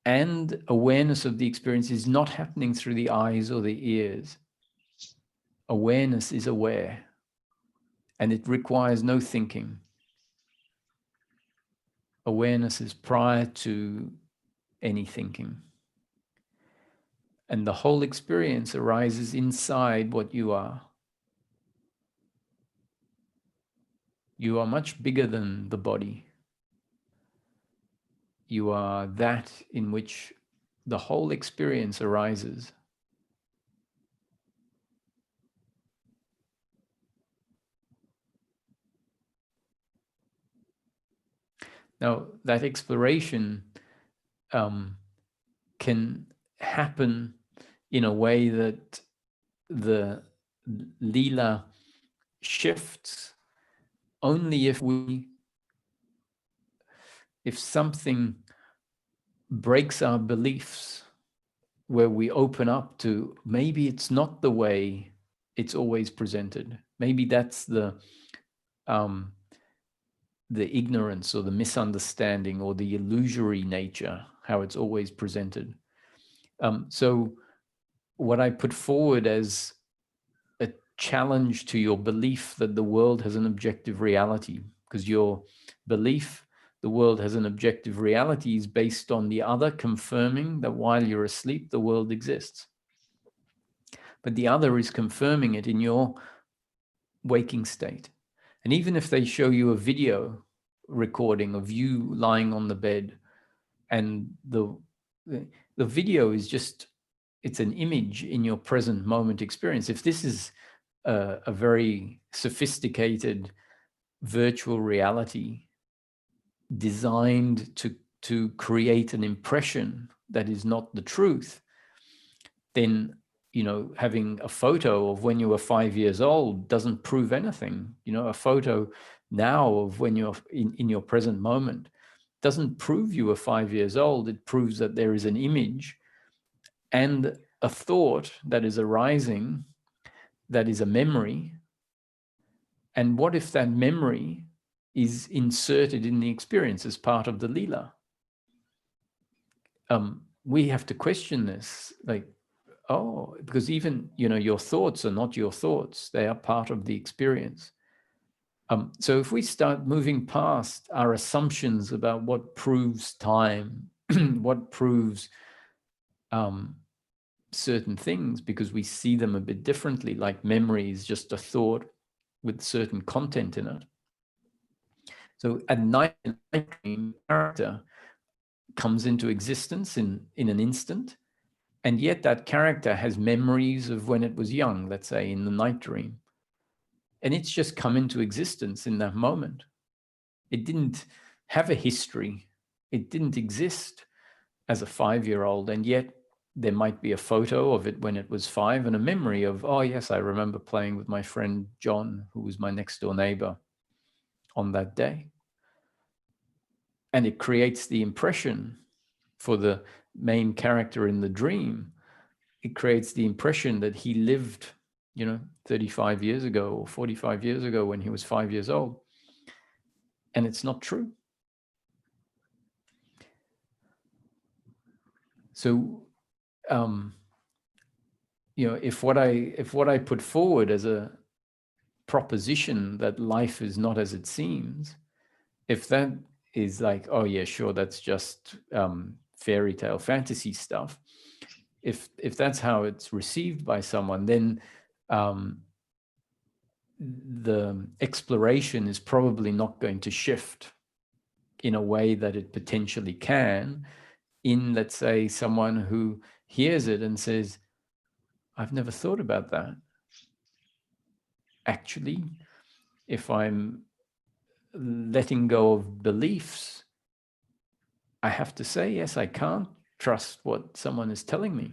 and awareness of the experience is not happening through the eyes or the ears. Awareness is aware, and it requires no thinking. Awareness is prior to any thinking. And the whole experience arises inside what you are. You are much bigger than the body. You are that in which the whole experience arises. Now, that exploration can happen in a way that the lila shifts only if something breaks our beliefs, where we open up to maybe it's not the way it's always presented. Maybe that's the ignorance or the misunderstanding or the illusory nature, how it's always presented. So what I put forward as a challenge to your belief that the world has an objective reality, because your belief the world has an objective reality is based on the other confirming that while you're asleep, the world exists. But the other is confirming it in your waking state. And even if they show you a video recording of you lying on the bed, and the video is just, it's an image in your present moment experience. If this is a very sophisticated virtual reality designed to create an impression that is not the truth, then, you know, having a photo of when you were 5 years old doesn't prove anything. You know, a photo now of when you're in your present moment doesn't prove you were 5 years old. It proves that there is an image and a thought that is arising, that is a memory. And what if that memory is inserted in the experience as part of the Leela? We have to question this, like, oh, because even, you know, your thoughts are not your thoughts. They are part of the experience. So if we start moving past our assumptions about what proves time, what proves certain things, because we see them a bit differently, like memory is just a thought with certain content in it. So at night, character comes into existence in an instant, and yet that character has memories of when it was young, let's say in the night dream. And it's just come into existence in that moment. It didn't have a history. It didn't exist as a 5-year-old, and yet there might be a photo of it when it was 5 and a memory of, oh yes, I remember playing with my friend John, who was my next door neighbor on that day. And it creates the impression for the main character in the dream. It creates the impression that he lived, you know, 35 years ago or 45 years ago when he was 5 years old. And it's not true. So, you know, if what I put forward as a proposition that life is not as it seems, if that is like, oh yeah, sure, that's just fairy tale fantasy stuff. If that's how it's received by someone, then the exploration is probably not going to shift in a way that it potentially can in, let's say, someone who hears it and says, I've never thought about that. Actually, if I'm letting go of beliefs, I have to say, yes, I can't trust what someone is telling me.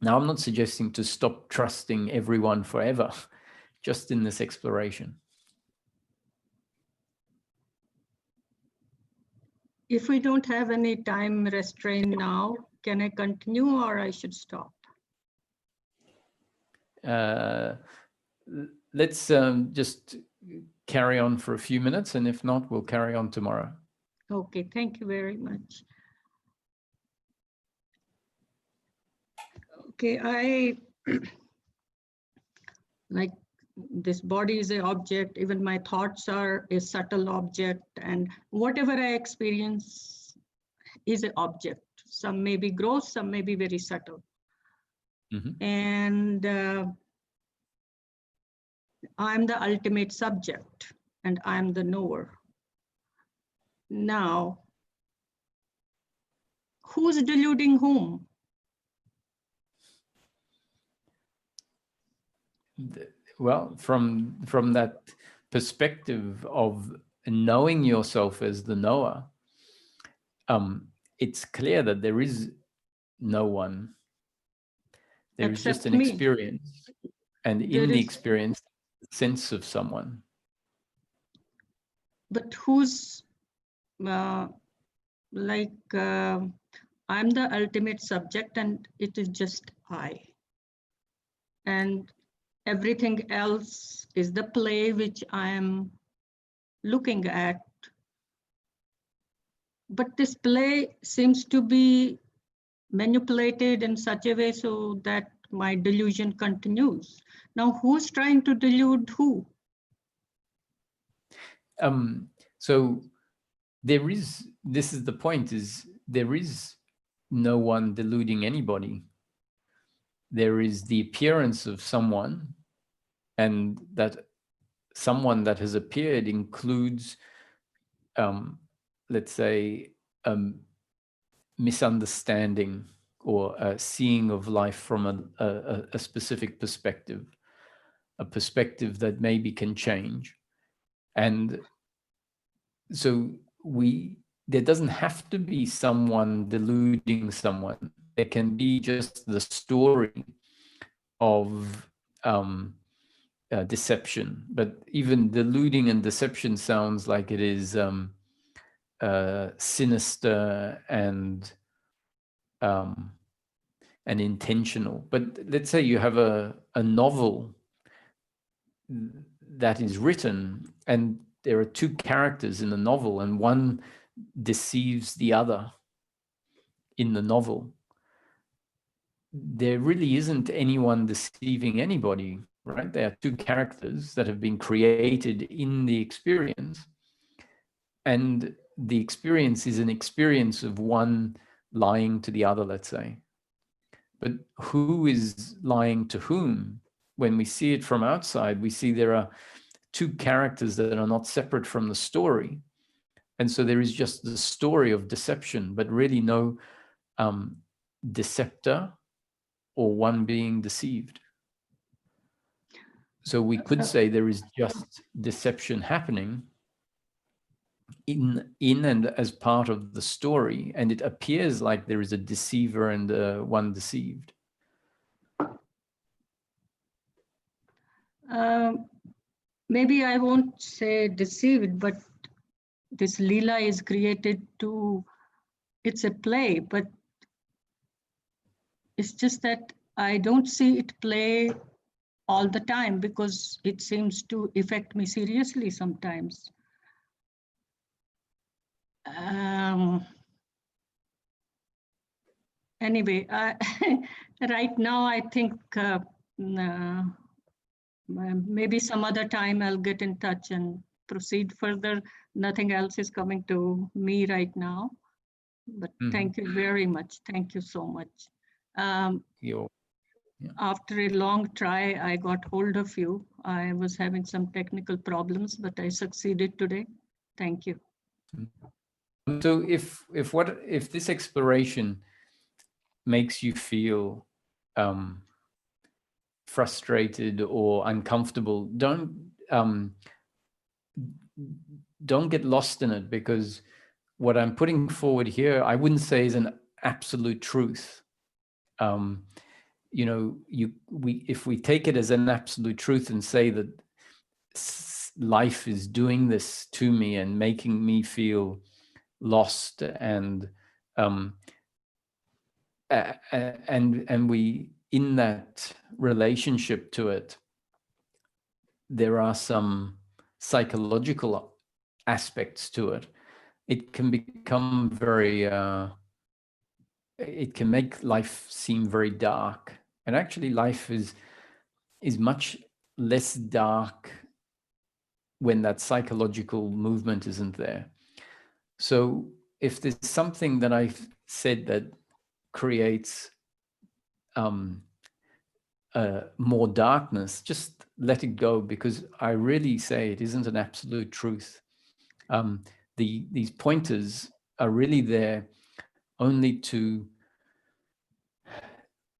Now, I'm not suggesting to stop trusting everyone forever, just in this exploration. If we don't have any time restraint now, can I continue or I should stop? Let's just carry on for a few minutes, and if not, we'll carry on tomorrow. Okay, thank you very much. Okay, I like this body is an object, even my thoughts are a subtle object, and whatever I experience is an object. Some may be gross, some may be very subtle. Mm-hmm. And I'm the ultimate subject and I'm the knower. Now, who's deluding whom? Well, from that perspective of knowing yourself as the knower, it's clear that there is no one. There is just an experience, and in the experience, sense of someone. But who's I'm the ultimate subject, and it is just I. And everything else is the play which I am looking at. But this play seems to be manipulated in such a way so that my delusion continues. Now, who's trying to delude who? So there is, this is the point, is there is no one deluding anybody. There is the appearance of someone, and that someone that has appeared includes, let's say, misunderstanding or a seeing of life from a specific perspective, a perspective that maybe can change. And so there doesn't have to be someone deluding someone. There can be just the story of deception. But even deluding and deception sounds like it is sinister and intentional. But let's say you have a novel that is written, and there are two characters in the novel, and one deceives the other in the novel. There really isn't anyone deceiving anybody, right? There are two characters that have been created in the experience, and the experience is an experience of one lying to the other, let's say. But who is lying to whom? When we see it from outside, we see there are two characters that are not separate from the story. And so there is just the story of deception, but really no deceptor or one being deceived. So we could say there is just deception happening in and as part of the story, and it appears like there is a deceiver and one deceived. Maybe I won't say deceived, but this Leela is created to, it's a play, but it's just that I don't see it play all the time because it seems to affect me seriously sometimes. Anyway, right now I think maybe some other time I'll get in touch and proceed further. Nothing else is coming to me right now, but thank you very much. Thank you so much. After a long try, I got hold of you. I was having some technical problems, but I succeeded today. Thank you. So if this exploration makes you feel frustrated or uncomfortable, don't get lost in it, because what I'm putting forward here, I wouldn't say is an absolute truth. You know, if we take it as an absolute truth and say that life is doing this to me and making me feel lost, and we, in that relationship to it, there are some psychological aspects to it. It can become very, it can make life seem very dark. And actually life is much less dark when that psychological movement isn't there. So if there's something that I've said that creates more darkness, just let it go, because I really say it isn't an absolute truth. These pointers are really there only to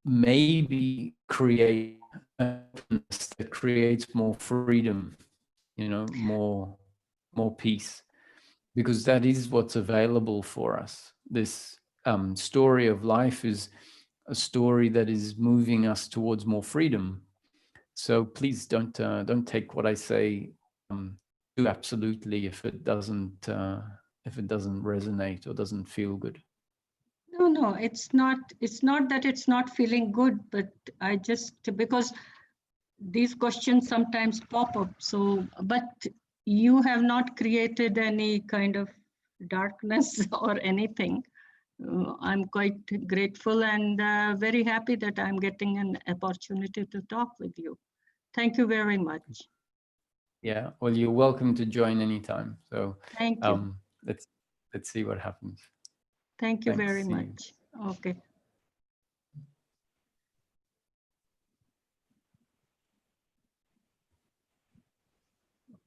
maybe create openness that creates more freedom, you know, more peace, because that is what's available for us. This story of life is a story that is moving us towards more freedom. So please don't take what I say too absolutely if it doesn't resonate or doesn't feel good. No, it's not that it's not feeling good, but I just, because these questions sometimes pop up. So, but you have not created any kind of darkness or anything. I'm quite grateful and very happy that I'm getting an opportunity to talk with you. Thank you very much. Yeah, well, you're welcome to join anytime. So Thank you. let's see what happens. Thank you Thanks, very see you. much. Okay.